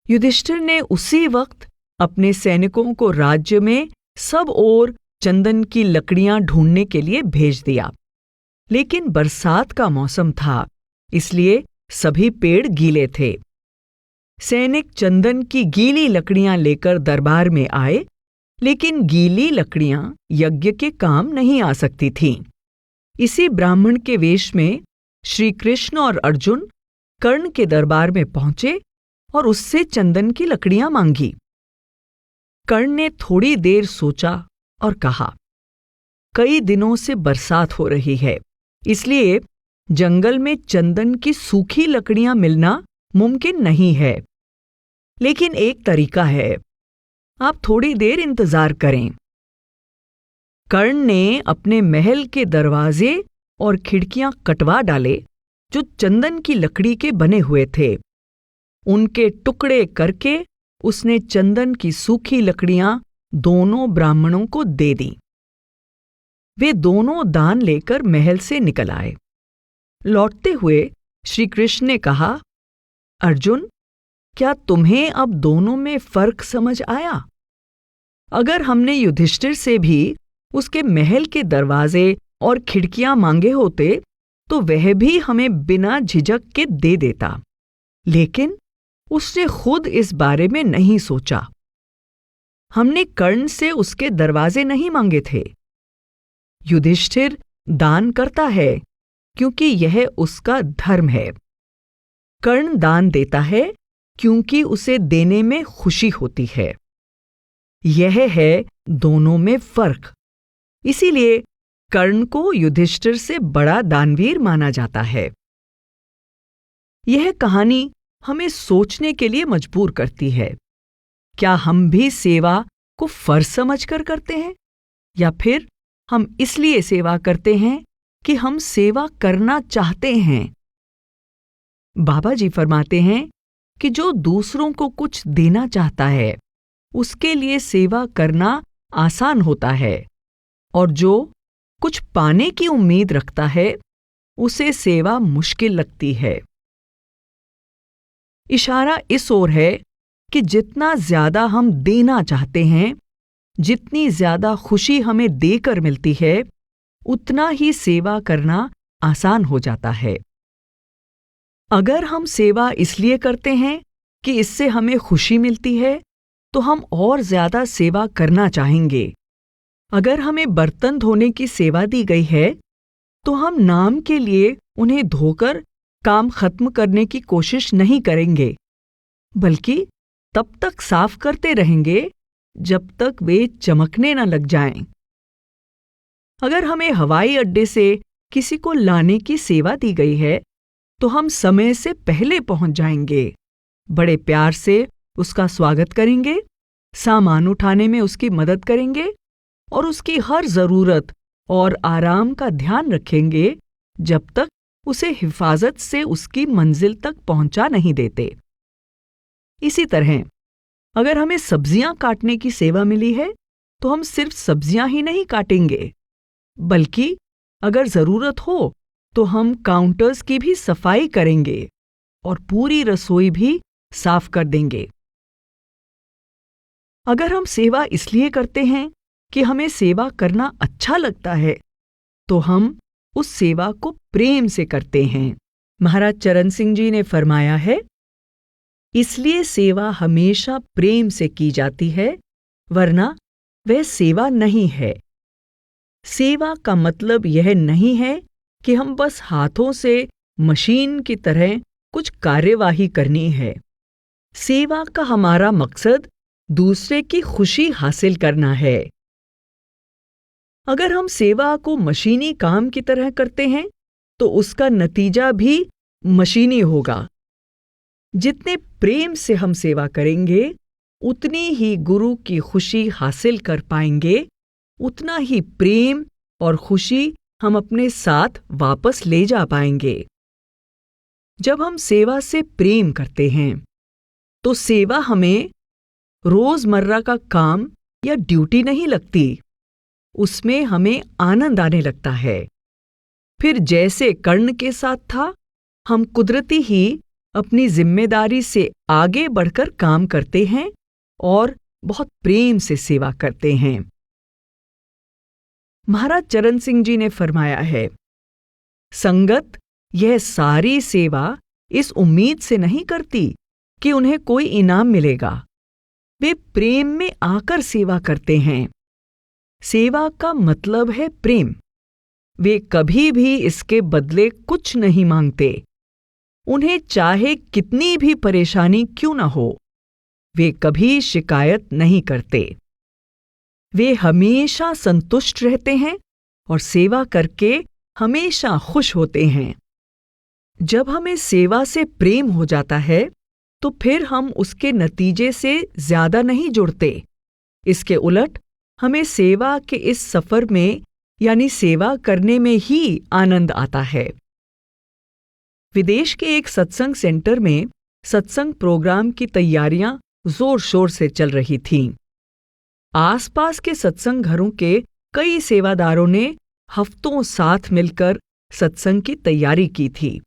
Speaker 1: युधिष्ठिर ने उसी वक्त अपने सैनिकों को राज्य में सब ओर चंदन की लकड़ियां ढूंढने के लिए भेज दिया। लेकिन बरसात का मौसम था, इसलिए सभी पेड़ गीले थे। सैनिक चंदन की गीली लकड़ियां लेकर दरबार में आए, लेकिन गीली लकड़ियां यज्ञ के काम नहीं आ सकती थीं। इसी ब्राह्मण के वेश में श्री कृष्ण और अर्जुन कर्ण के दरबार में पहुंचे और उससे चंदन की लकड़ियां मांगी। कर्ण ने थोड़ी देर सोचा और कहा, कई दिनों से बरसात हो रही है, इसलिए जंगल में चंदन की सूखी लकड़ियां मिलना मुमकिन नहीं है। लेकिन एक तरीका है, आप थोड़ी देर इंतजार करें। कर्ण ने अपने महल के दरवाजे और खिड़कियां कटवा डाले जो चंदन की लकड़ी के बने हुए थे। उनके टुकड़े करके उसने चंदन की सूखी लकड़ियां दोनों ब्राह्मणों को दे दी। वे दोनों दान लेकर महल से निकल आए। लौटते हुए श्री कृष्ण ने कहा, अर्जुन, क्या तुम्हें अब दोनों में फर्क समझ आया? अगर हमने युधिष्ठिर से भी उसके महल के दरवाजे और खिड़कियां मांगे होते तो वह भी हमें बिना झिझक के दे देता, लेकिन उसने खुद इस बारे में नहीं सोचा। हमने कर्ण से उसके दरवाजे नहीं मांगे थे। युधिष्ठिर दान करता है क्योंकि यह उसका धर्म है। कर्ण दान देता है क्योंकि उसे देने में खुशी होती है। यह है दोनों में फर्क। इसीलिए कर्ण को युधिष्ठिर से बड़ा दानवीर माना जाता है। यह कहानी हमें सोचने के लिए मजबूर करती है। क्या हम भी सेवा को फर्ज समझकर करते हैं, या फिर हम इसलिए सेवा करते हैं कि हम सेवा करना चाहते हैं? बाबा जी फरमाते हैं कि जो दूसरों को कुछ देना चाहता है उसके लिए सेवा करना आसान होता है, और जो कुछ पाने की उम्मीद रखता है उसे सेवा मुश्किल लगती है। इशारा इस ओर है कि जितना ज्यादा हम देना चाहते हैं, जितनी ज्यादा खुशी हमें देकर मिलती है, उतना ही सेवा करना आसान हो जाता है। अगर हम सेवा इसलिए करते हैं कि इससे हमें खुशी मिलती है, तो हम और ज्यादा सेवा करना चाहेंगे। अगर हमें बर्तन धोने की सेवा दी गई है, तो हम नाम के लिए उन्हें धोकर काम खत्म करने की कोशिश नहीं करेंगे, बल्कि तब तक साफ करते रहेंगे जब तक वे चमकने न लग जाएं। अगर हमें हवाई अड्डे से किसी को लाने की सेवा दी गई है, तो हम समय से पहले पहुंच जाएंगे, बड़े प्यार से उसका स्वागत करेंगे, सामान उठाने में उसकी मदद करेंगे और उसकी हर जरूरत और आराम का ध्यान रखेंगे जब तक उसे हिफाजत से उसकी मंजिल तक पहुंचा नहीं देते। इसी तरह अगर हमें सब्जियां काटने की सेवा मिली है, तो हम सिर्फ सब्जियां ही नहीं काटेंगे, बल्कि अगर जरूरत हो तो हम काउंटर्स की भी सफाई करेंगे और पूरी रसोई भी साफ कर देंगे। अगर हम सेवा इसलिए करते हैं कि हमें सेवा करना अच्छा लगता है, तो हम उस सेवा को प्रेम से करते हैं। महाराज चरण सिंह जी ने फरमाया है, इसलिए सेवा हमेशा प्रेम से की जाती है, वरना वह सेवा नहीं है। सेवा का मतलब यह नहीं है कि हम बस हाथों से मशीन की तरह कुछ कार्यवाही करनी है। सेवा का हमारा मकसद दूसरे की खुशी हासिल करना है। अगर हम सेवा को मशीनी काम की तरह करते हैं, तो उसका नतीजा भी मशीनी होगा। जितने प्रेम से हम सेवा करेंगे, उतनी ही गुरु की खुशी हासिल कर पाएंगे, उतना ही प्रेम और खुशी हम अपने साथ वापस ले जा पाएंगे। जब हम सेवा से प्रेम करते हैं, तो सेवा हमें रोजमर्रा का काम या ड्यूटी नहीं लगती, उसमें हमें आनंद आने लगता है। फिर जैसे कर्ण के साथ था, हम कुदरती ही अपनी जिम्मेदारी से आगे बढ़कर काम करते हैं और बहुत प्रेम से सेवा करते हैं। महाराज चरण सिंह जी ने फरमाया है, संगत यह सारी सेवा इस उम्मीद से नहीं करती कि उन्हें कोई इनाम मिलेगा। वे प्रेम में आकर सेवा करते हैं। सेवा का मतलब है प्रेम। वे कभी भी इसके बदले कुछ नहीं मांगते। उन्हें चाहे कितनी भी परेशानी क्यों न हो, वे कभी शिकायत नहीं करते। वे हमेशा संतुष्ट रहते हैं और सेवा करके हमेशा खुश होते हैं। जब हमें सेवा से प्रेम हो जाता है, तो फिर हम उसके नतीजे से ज्यादा नहीं जुड़ते। इसके उलट हमें सेवा के इस सफर में यानी सेवा करने में ही आनंद आता है। विदेश के एक सत्संग सेंटर में सत्संग प्रोग्राम की तैयारियां जोर शोर से चल रही थीं। आसपास के सत्संग घरों के कई सेवादारों ने हफ्तों साथ मिलकर सत्संग की तैयारी की थी।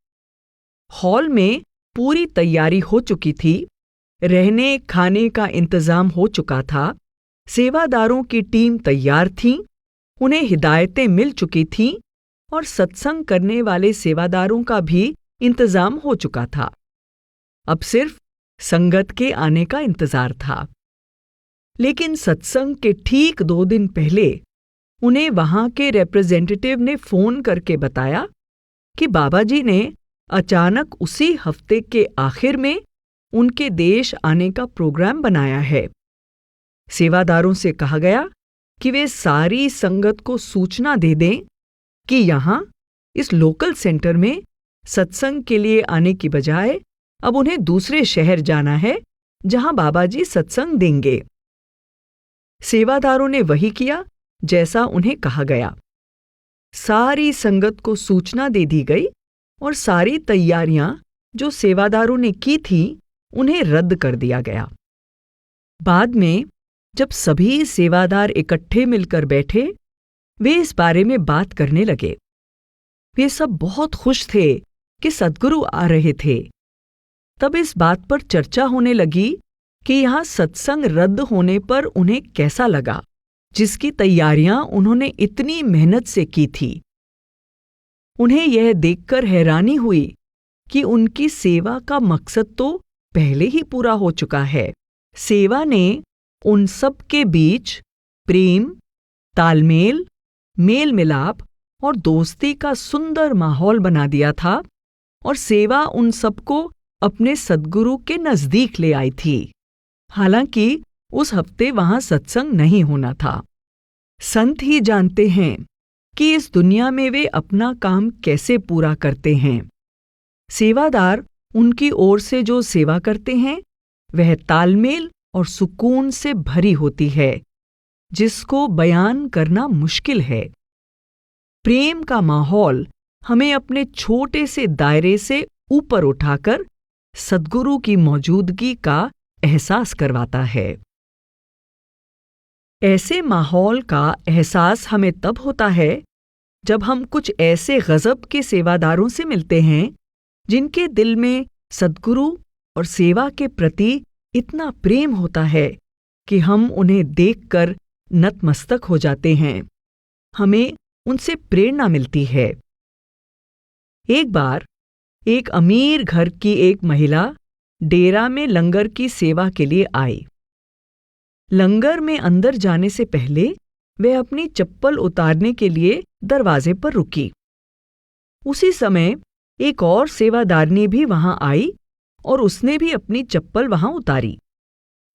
Speaker 1: हॉल में पूरी तैयारी हो चुकी थी, रहने खाने का इंतजाम हो चुका था, सेवादारों की टीम तैयार थी, उन्हें हिदायतें मिल चुकी थीं और सत्संग करने वाले सेवादारों का भी इंतजाम हो चुका था। अब सिर्फ संगत के आने का इंतजार था। लेकिन सत्संग के ठीक 2 दिन पहले उन्हें वहां के रिप्रेजेंटेटिव ने फोन करके बताया कि बाबा जी ने अचानक उसी हफ्ते के आखिर में उनके देश आने का प्रोग्राम बनाया है। सेवादारों से कहा गया कि वे सारी संगत को सूचना दे दें कि यहां इस लोकल सेंटर में सत्संग के लिए आने की बजाय अब उन्हें दूसरे शहर जाना है जहां बाबा जी सत्संग देंगे। सेवादारों ने वही किया जैसा उन्हें कहा गया। सारी संगत को सूचना दे दी गई और सारी तैयारियां जो सेवादारों ने की थी उन्हें रद्द कर दिया गया। बाद में जब सभी सेवादार इकट्ठे मिलकर बैठे, वे इस बारे में बात करने लगे। वे सब बहुत खुश थे कि सद्गुरु आ रहे थे। तब इस बात पर चर्चा होने लगी कि यहाँ सत्संग रद्द होने पर उन्हें कैसा लगा, जिसकी तैयारियां उन्होंने इतनी मेहनत से की थी। उन्हें यह देखकर हैरानी हुई कि उनकी सेवा का मकसद तो पहले ही पूरा हो चुका है। सेवा ने उन सब के बीच प्रेम, तालमेल, मेल मिलाप और दोस्ती का सुंदर माहौल बना दिया था और सेवा उन सबको अपने सद्गुरु के नजदीक ले आई थी। हालांकि उस हफ्ते वहां सत्संग नहीं होना था। संत ही जानते हैं कि इस दुनिया में वे अपना काम कैसे पूरा करते हैं। सेवादार उनकी ओर से जो सेवा करते हैं वह तालमेल और सुकून से भरी होती है, जिसको बयान करना मुश्किल है। प्रेम का माहौल हमें अपने छोटे से दायरे से ऊपर उठाकर सद्गुरु की मौजूदगी का एहसास करवाता है। ऐसे माहौल का एहसास हमें तब होता है जब हम कुछ ऐसे गजब के सेवादारों से मिलते हैं जिनके दिल में सद्गुरु और सेवा के प्रति इतना प्रेम होता है कि हम उन्हें देखकर नतमस्तक हो जाते हैं। हमें उनसे प्रेरणा मिलती है। एक बार एक अमीर घर की एक महिला डेरा में लंगर की सेवा के लिए आई। लंगर में अंदर जाने से पहले वह अपनी चप्पल उतारने के लिए दरवाजे पर रुकी। उसी समय एक और सेवादारनी भी वहां आई और उसने भी अपनी चप्पल वहां उतारी।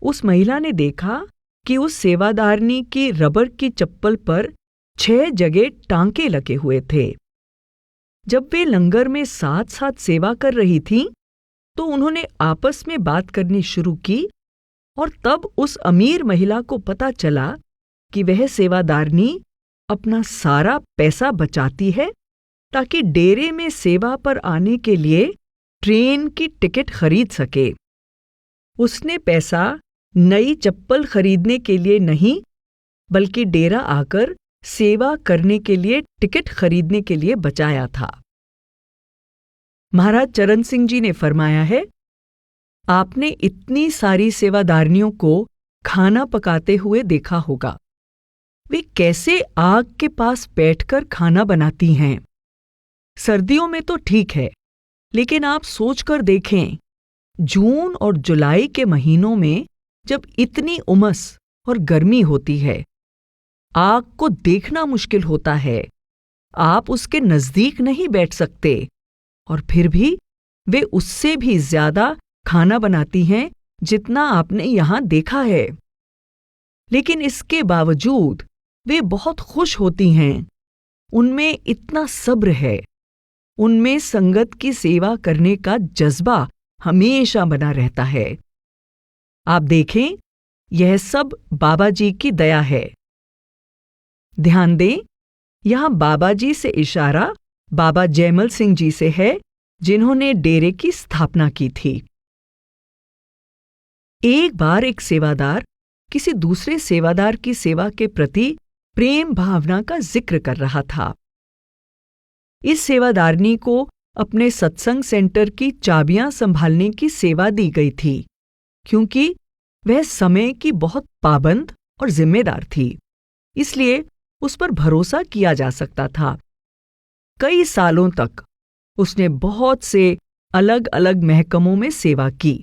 Speaker 1: उस महिला ने देखा कि उस सेवादारनी की रबर की चप्पल पर 6 जगह टांके लगे हुए थे। जब वे लंगर में साथ साथ सेवा कर रही थीं, तो उन्होंने आपस में बात करनी शुरू की और तब उस अमीर महिला को पता चला कि वह सेवादारनी अपना सारा पैसा बचाती है ताकि डेरे में सेवा पर आने के लिए ट्रेन की टिकट खरीद सके। उसने पैसा नई चप्पल खरीदने के लिए नहीं, बल्कि डेरा आकर सेवा करने के लिए टिकट खरीदने के लिए बचाया था। महाराज चरण सिंह जी ने फरमाया है, आपने इतनी सारी सेवादारनियों को खाना पकाते हुए देखा होगा। वे कैसे आग के पास बैठकर खाना बनाती हैं। सर्दियों में तो ठीक है, लेकिन आप सोचकर देखें, जून और जुलाई के महीनों में जब इतनी उमस और गर्मी होती है, आग को देखना मुश्किल होता है। आप उसके नजदीक नहीं बैठ सकते, और फिर भी वे उससे भी ज्यादा खाना बनाती हैं जितना आपने यहां देखा है। लेकिन इसके बावजूद वे बहुत खुश होती हैं। उनमें इतना सब्र है, उनमें संगत की सेवा करने का जज्बा हमेशा बना रहता है। आप देखें, यह सब बाबा जी की दया है। ध्यान दें, यहां बाबा जी से इशारा बाबा जयमल सिंह जी से है, जिन्होंने डेरे की स्थापना की थी। एक बार एक सेवादार किसी दूसरे सेवादार की सेवा के प्रति प्रेम भावना का जिक्र कर रहा था। इस सेवादारनी को अपने सत्संग सेंटर की चाबियां संभालने की सेवा दी गई थी, क्योंकि वह समय की बहुत पाबंद और जिम्मेदार थी, इसलिए उस पर भरोसा किया जा सकता था। कई सालों तक उसने बहुत से अलग अलग महकमों में सेवा की।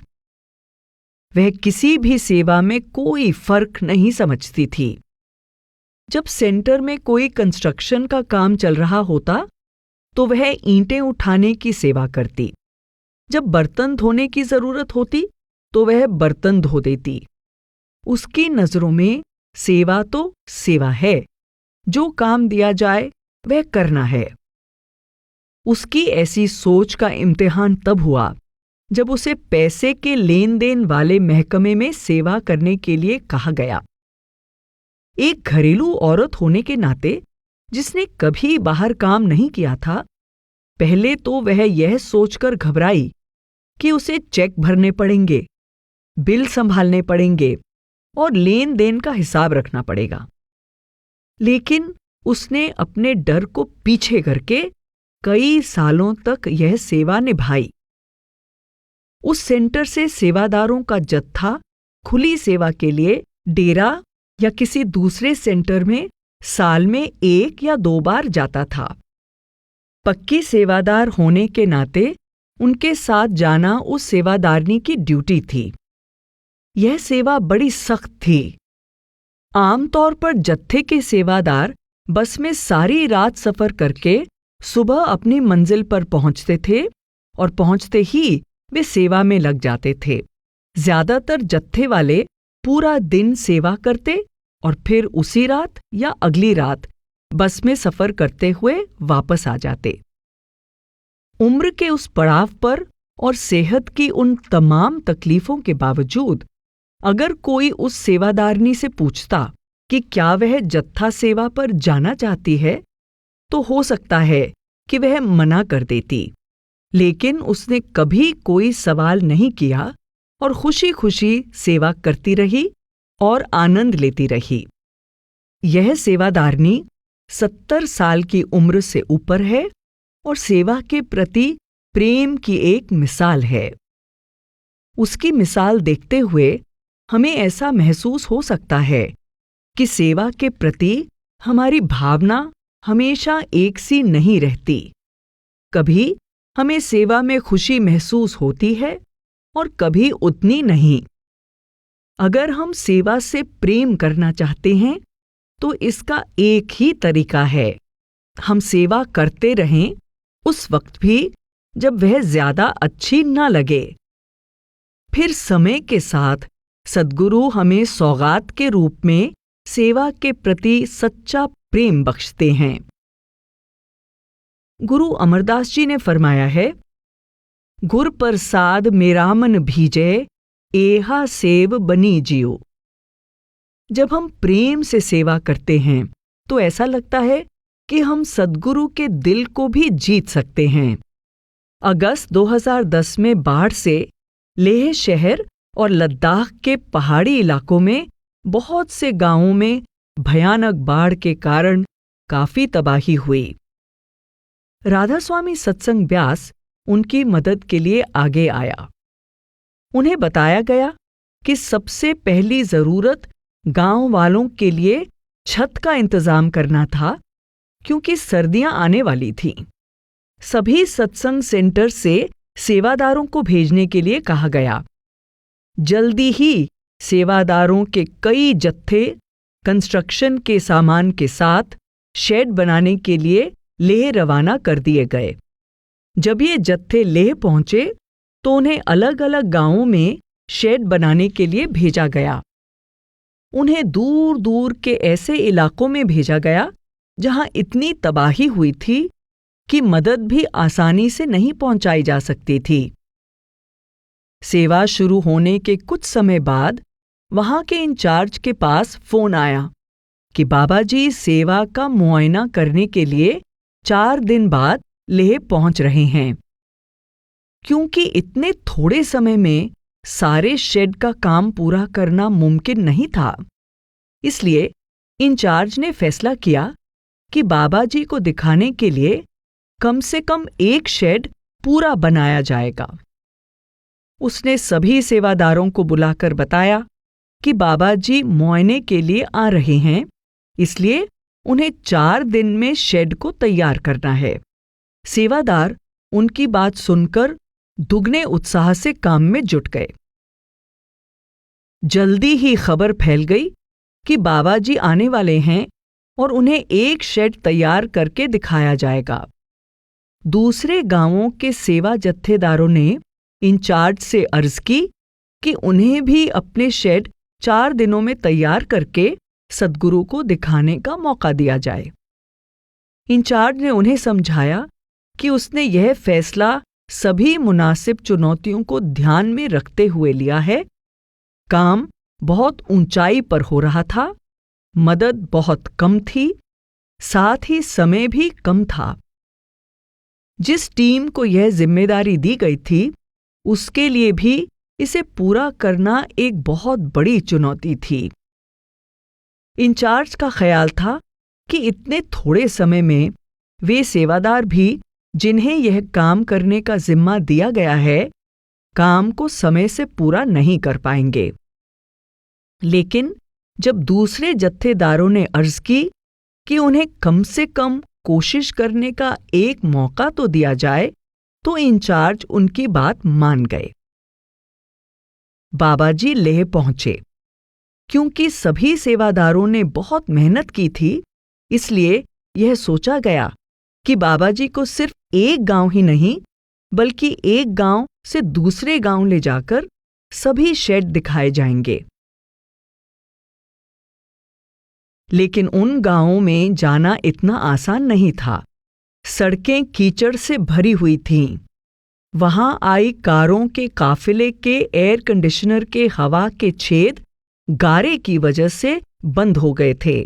Speaker 1: वह किसी भी सेवा में कोई फर्क नहीं समझती थी। जब सेंटर में कोई कंस्ट्रक्शन का काम चल रहा होता, तो वह ईंटें उठाने की सेवा करती। जब बर्तन धोने की जरूरत होती, तो वह बर्तन धो देती। उसकी नजरों में सेवा तो सेवा है, जो काम दिया जाए वह करना है। उसकी ऐसी सोच का इम्तिहान तब हुआ जब उसे पैसे के लेन देन वाले महकमे में सेवा करने के लिए कहा गया। एक घरेलू औरत होने के नाते, जिसने कभी बाहर काम नहीं किया था, पहले तो वह यह सोचकर घबराई कि उसे चेक भरने पड़ेंगे, बिल संभालने पड़ेंगे और लेन देन का हिसाब रखना पड़ेगा। लेकिन उसने अपने डर को पीछे करके कई सालों तक यह सेवा निभाई। उस सेंटर से सेवादारों का जत्था खुली सेवा के लिए डेरा या किसी दूसरे सेंटर में साल में 1 या 2 बार जाता था। पक्की सेवादार होने के नाते उनके साथ जाना उस सेवादारनी की ड्यूटी थी। यह सेवा बड़ी सख्त थी। आमतौर पर जत्थे के सेवादार बस में सारी रात सफर करके सुबह अपनी मंजिल पर पहुंचते थे और पहुंचते ही वे सेवा में लग जाते थे। ज्यादातर जत्थे वाले पूरा दिन सेवा करते और फिर उसी रात या अगली रात बस में सफर करते हुए वापस आ जाते। उम्र के उस पड़ाव पर और सेहत की उन तमाम तकलीफों के बावजूद अगर कोई उस सेवादारनी से पूछता कि क्या वह जत्था सेवा पर जाना चाहती है, तो हो सकता है कि वह मना कर देती। लेकिन उसने कभी कोई सवाल नहीं किया और खुशी खुशी सेवा करती रही और आनंद लेती रही। यह सेवादारनी 70 साल की उम्र से ऊपर है और सेवा के प्रति प्रेम की एक मिसाल है। उसकी मिसाल देखते हुए हमें ऐसा महसूस हो सकता है कि सेवा के प्रति हमारी भावना हमेशा एक सी नहीं रहती। कभी हमें सेवा में खुशी महसूस होती है और कभी उतनी नहीं। अगर हम सेवा से प्रेम करना चाहते हैं तो इसका एक ही तरीका है, हम सेवा करते रहें उस वक्त भी जब वह ज्यादा अच्छी न लगे। फिर समय के साथ सद्गुरु हमें सौगात के रूप में सेवा के प्रति सच्चा प्रेम बख्शते हैं। गुरु अमरदास जी ने फरमाया है, गुर प्रसाद मेरा मन भीजे, एहा सेव बनी जियो। जब हम प्रेम से सेवा करते हैं तो ऐसा लगता है कि हम सद्गुरु के दिल को भी जीत सकते हैं। अगस्त 2010 में बाढ़ से लेह शहर और लद्दाख के पहाड़ी इलाकों में बहुत से गांवों में भयानक बाढ़ के कारण काफी तबाही हुई। राधा स्वामी सत्संग व्यास उनकी मदद के लिए आगे आया। उन्हें बताया गया कि सबसे पहली जरूरत गांव वालों के लिए छत का इंतजाम करना था, क्योंकि सर्दियां आने वाली थीं। सभी सत्संग सेंटर से सेवादारों को भेजने के लिए कहा गया। जल्दी ही सेवादारों के कई जत्थे कंस्ट्रक्शन के सामान के साथ शेड बनाने के लिए लेह रवाना कर दिए गए। जब ये जत्थे लेह पहुंचे तो उन्हें अलग अलग गांवों में शेड बनाने के लिए भेजा गया। उन्हें दूर दूर के ऐसे इलाकों में भेजा गया जहां इतनी तबाही हुई थी कि मदद भी आसानी से नहीं पहुंचाई जा सकती थी। सेवा शुरू होने के कुछ समय बाद वहां के इंचार्ज के पास फोन आया कि बाबा जी सेवा का मुआयना करने के लिए 4 दिन बाद लेह पहुंच रहे हैं। क्योंकि इतने थोड़े समय में सारे शेड का काम पूरा करना मुमकिन नहीं था, इसलिए इंचार्ज ने फैसला किया कि बाबा जी को दिखाने के लिए कम से कम एक शेड पूरा बनाया जाएगा। उसने सभी सेवादारों को बुलाकर बताया कि बाबा जी मुआयने के लिए आ रहे हैं, इसलिए उन्हें 4 दिन में शेड को तैयार करना है। सेवादार उनकी बात सुनकर दुगने उत्साह से काम में जुट गए। जल्दी ही खबर फैल गई कि बाबा जी आने वाले हैं और उन्हें एक शेड तैयार करके दिखाया जाएगा। दूसरे गांवों के सेवा जत्थेदारों ने इंचार्ज से अर्ज की कि उन्हें भी अपने शेड 4 दिनों में तैयार करके सद्गुरु को दिखाने का मौका दिया जाए। इंचार्ज ने उन्हें समझाया कि उसने यह फैसला सभी मुनासिब चुनौतियों को ध्यान में रखते हुए लिया है। काम बहुत ऊंचाई पर हो रहा था, मदद बहुत कम थी, साथ ही समय भी कम था। जिस टीम को यह जिम्मेदारी दी गई थी, उसके लिए भी इसे पूरा करना एक बहुत बड़ी चुनौती थी। इंचार्ज का ख्याल था कि इतने थोड़े समय में वे सेवादार भी जिन्हें यह काम करने का जिम्मा दिया गया है, काम को समय से पूरा नहीं कर पाएंगे। लेकिन जब दूसरे जत्थेदारों ने अर्ज की कि उन्हें कम से कम कोशिश करने का एक मौका तो दिया जाए, तो इंचार्ज उनकी बात मान गए। बाबा जी लेह पहुंचे। क्योंकि सभी सेवादारों ने बहुत मेहनत की थी, इसलिए यह सोचा गया कि बाबा जी को सिर्फ एक गांव ही नहीं, बल्कि एक गांव से दूसरे गांव ले जाकर सभी शेड दिखाए जाएंगे। लेकिन उन गांवों में जाना इतना आसान नहीं था। सड़कें कीचड़ से भरी हुई थीं। वहां आई कारों के काफिले के एयर कंडीशनर के हवा के छेद गारे की वजह से बंद हो गए थे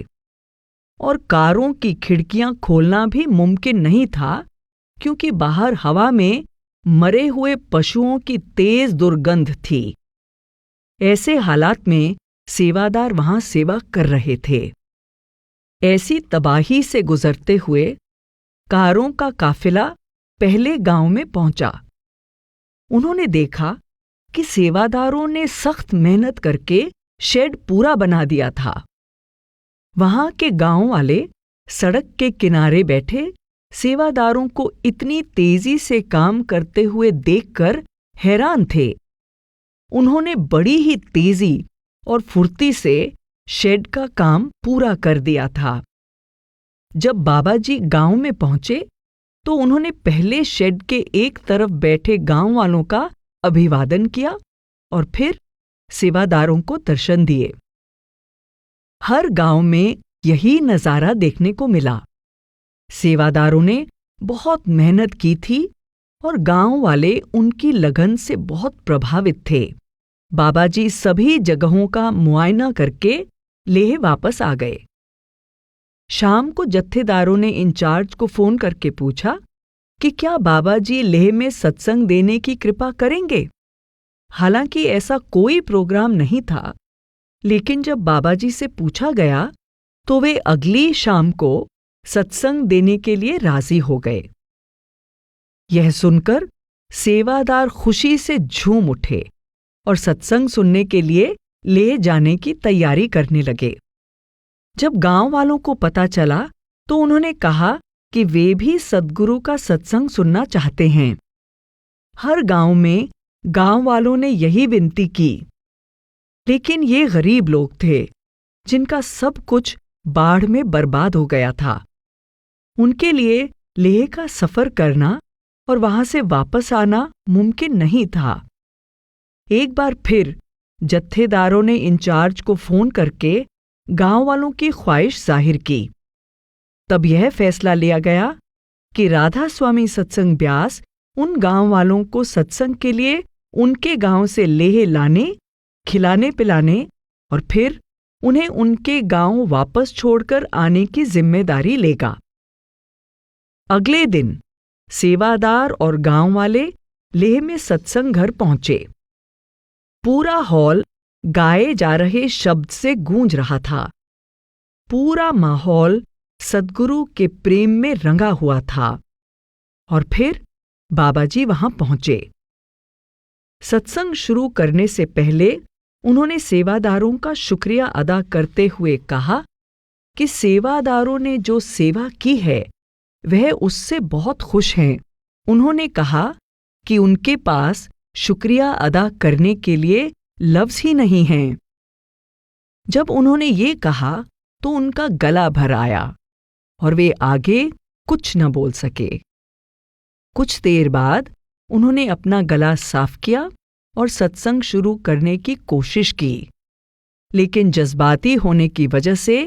Speaker 1: और कारों की खिड़कियां खोलना भी मुमकिन नहीं था, क्योंकि बाहर हवा में मरे हुए पशुओं की तेज दुर्गंध थी। ऐसे हालात में सेवादार वहां सेवा कर रहे थे। ऐसी तबाही से गुजरते हुए कारों का काफिला पहले गांव में पहुंचा। उन्होंने देखा कि सेवादारों ने सख्त मेहनत करके शेड पूरा बना दिया था। वहां के गांव वाले सड़क के किनारे बैठे सेवादारों को इतनी तेजी से काम करते हुए देखकर हैरान थे। उन्होंने बड़ी ही तेजी और फुर्ती से शेड का काम पूरा कर दिया था। जब बाबा जी गांव में पहुंचे तो उन्होंने पहले शेड के एक तरफ बैठे गांव वालों का अभिवादन किया और फिर सेवादारों को दर्शन दिए। हर गांव में यही नजारा देखने को मिला। सेवादारों ने बहुत मेहनत की थी और गांव वाले उनकी लगन से बहुत प्रभावित थे। बाबा जी सभी जगहों का मुआयना करके लेह वापस आ गए। शाम को जत्थेदारों ने इंचार्ज को फोन करके पूछा कि क्या बाबा जी लेह में सत्संग देने की कृपा करेंगे। हालांकि ऐसा कोई प्रोग्राम नहीं था, लेकिन जब बाबा जी से पूछा गया तो वे अगली शाम को सत्संग देने के लिए राजी हो गए। यह सुनकर सेवादार खुशी से झूम उठे और सत्संग सुनने के लिए ले जाने की तैयारी करने लगे। जब गांव वालों को पता चला तो उन्होंने कहा कि वे भी सद्गुरु का सत्संग सुनना चाहते हैं। हर गांव में गांव वालों ने यही विनती की, लेकिन ये गरीब लोग थे जिनका सब कुछ बाढ़ में बर्बाद हो गया था। उनके लिए लेह का सफर करना और वहां से वापस आना मुमकिन नहीं था। एक बार फिर जत्थेदारों ने इंचार्ज को फोन करके गांव वालों की ख्वाहिश जाहिर की। तब यह फैसला लिया गया कि राधा स्वामी सत्संग ब्यास उन गांव वालों को सत्संग के लिए उनके गांव से लेह लाने, खिलाने पिलाने और फिर उन्हें उनके गांव वापस छोड़कर आने की जिम्मेदारी लेगा। अगले दिन सेवादार और गांव वाले लेह में सत्संग घर पहुंचे। पूरा हॉल गाए जा रहे शब्द से गूंज रहा था। पूरा माहौल सद्गुरु के प्रेम में रंगा हुआ था। और फिर बाबा जी वहां पहुंचे। सत्संग शुरू करने से पहले उन्होंने सेवादारों का शुक्रिया अदा करते हुए कहा कि सेवादारों ने जो सेवा की है वह उससे बहुत खुश हैं। उन्होंने कहा कि उनके पास शुक्रिया अदा करने के लिए लफ्ज ही नहीं हैं। जब उन्होंने ये कहा तो उनका गला भर आया और वे आगे कुछ न बोल सके। कुछ देर बाद उन्होंने अपना गला साफ किया और सत्संग शुरू करने की कोशिश की, लेकिन जज्बाती होने की वजह से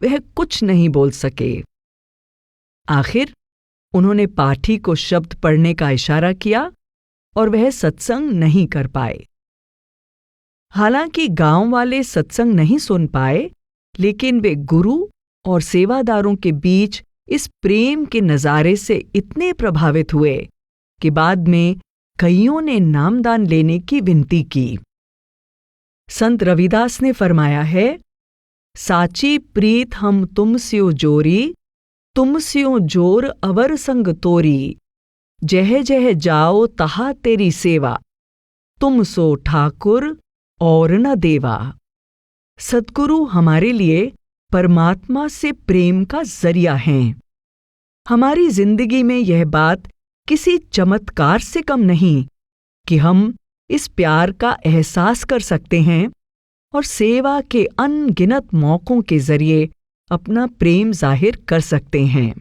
Speaker 1: वह कुछ नहीं बोल सके। आखिर उन्होंने पाठी को शब्द पढ़ने का इशारा किया और वह सत्संग नहीं कर पाए। हालांकि गांव वाले सत्संग नहीं सुन पाए, लेकिन वे गुरु और सेवादारों के बीच इस प्रेम के नज़ारे से इतने प्रभावित हुए कि बाद में कईयों ने नामदान लेने की विनती की। संत रविदास ने फरमाया है, साची प्रीत हम तुमस्यो जोरी, तुमस्यो जोर अवर संग तोरी, जह जह जाओ तहा तेरी सेवा, तुम सो ठाकुर और न देवा। सद्गुरु हमारे लिए परमात्मा से प्रेम का जरिया हैं। हमारी जिंदगी में यह बात किसी चमत्कार से कम नहीं कि हम इस प्यार का एहसास कर सकते हैं और सेवा के अनगिनत मौकों के जरिए अपना प्रेम जाहिर कर सकते हैं।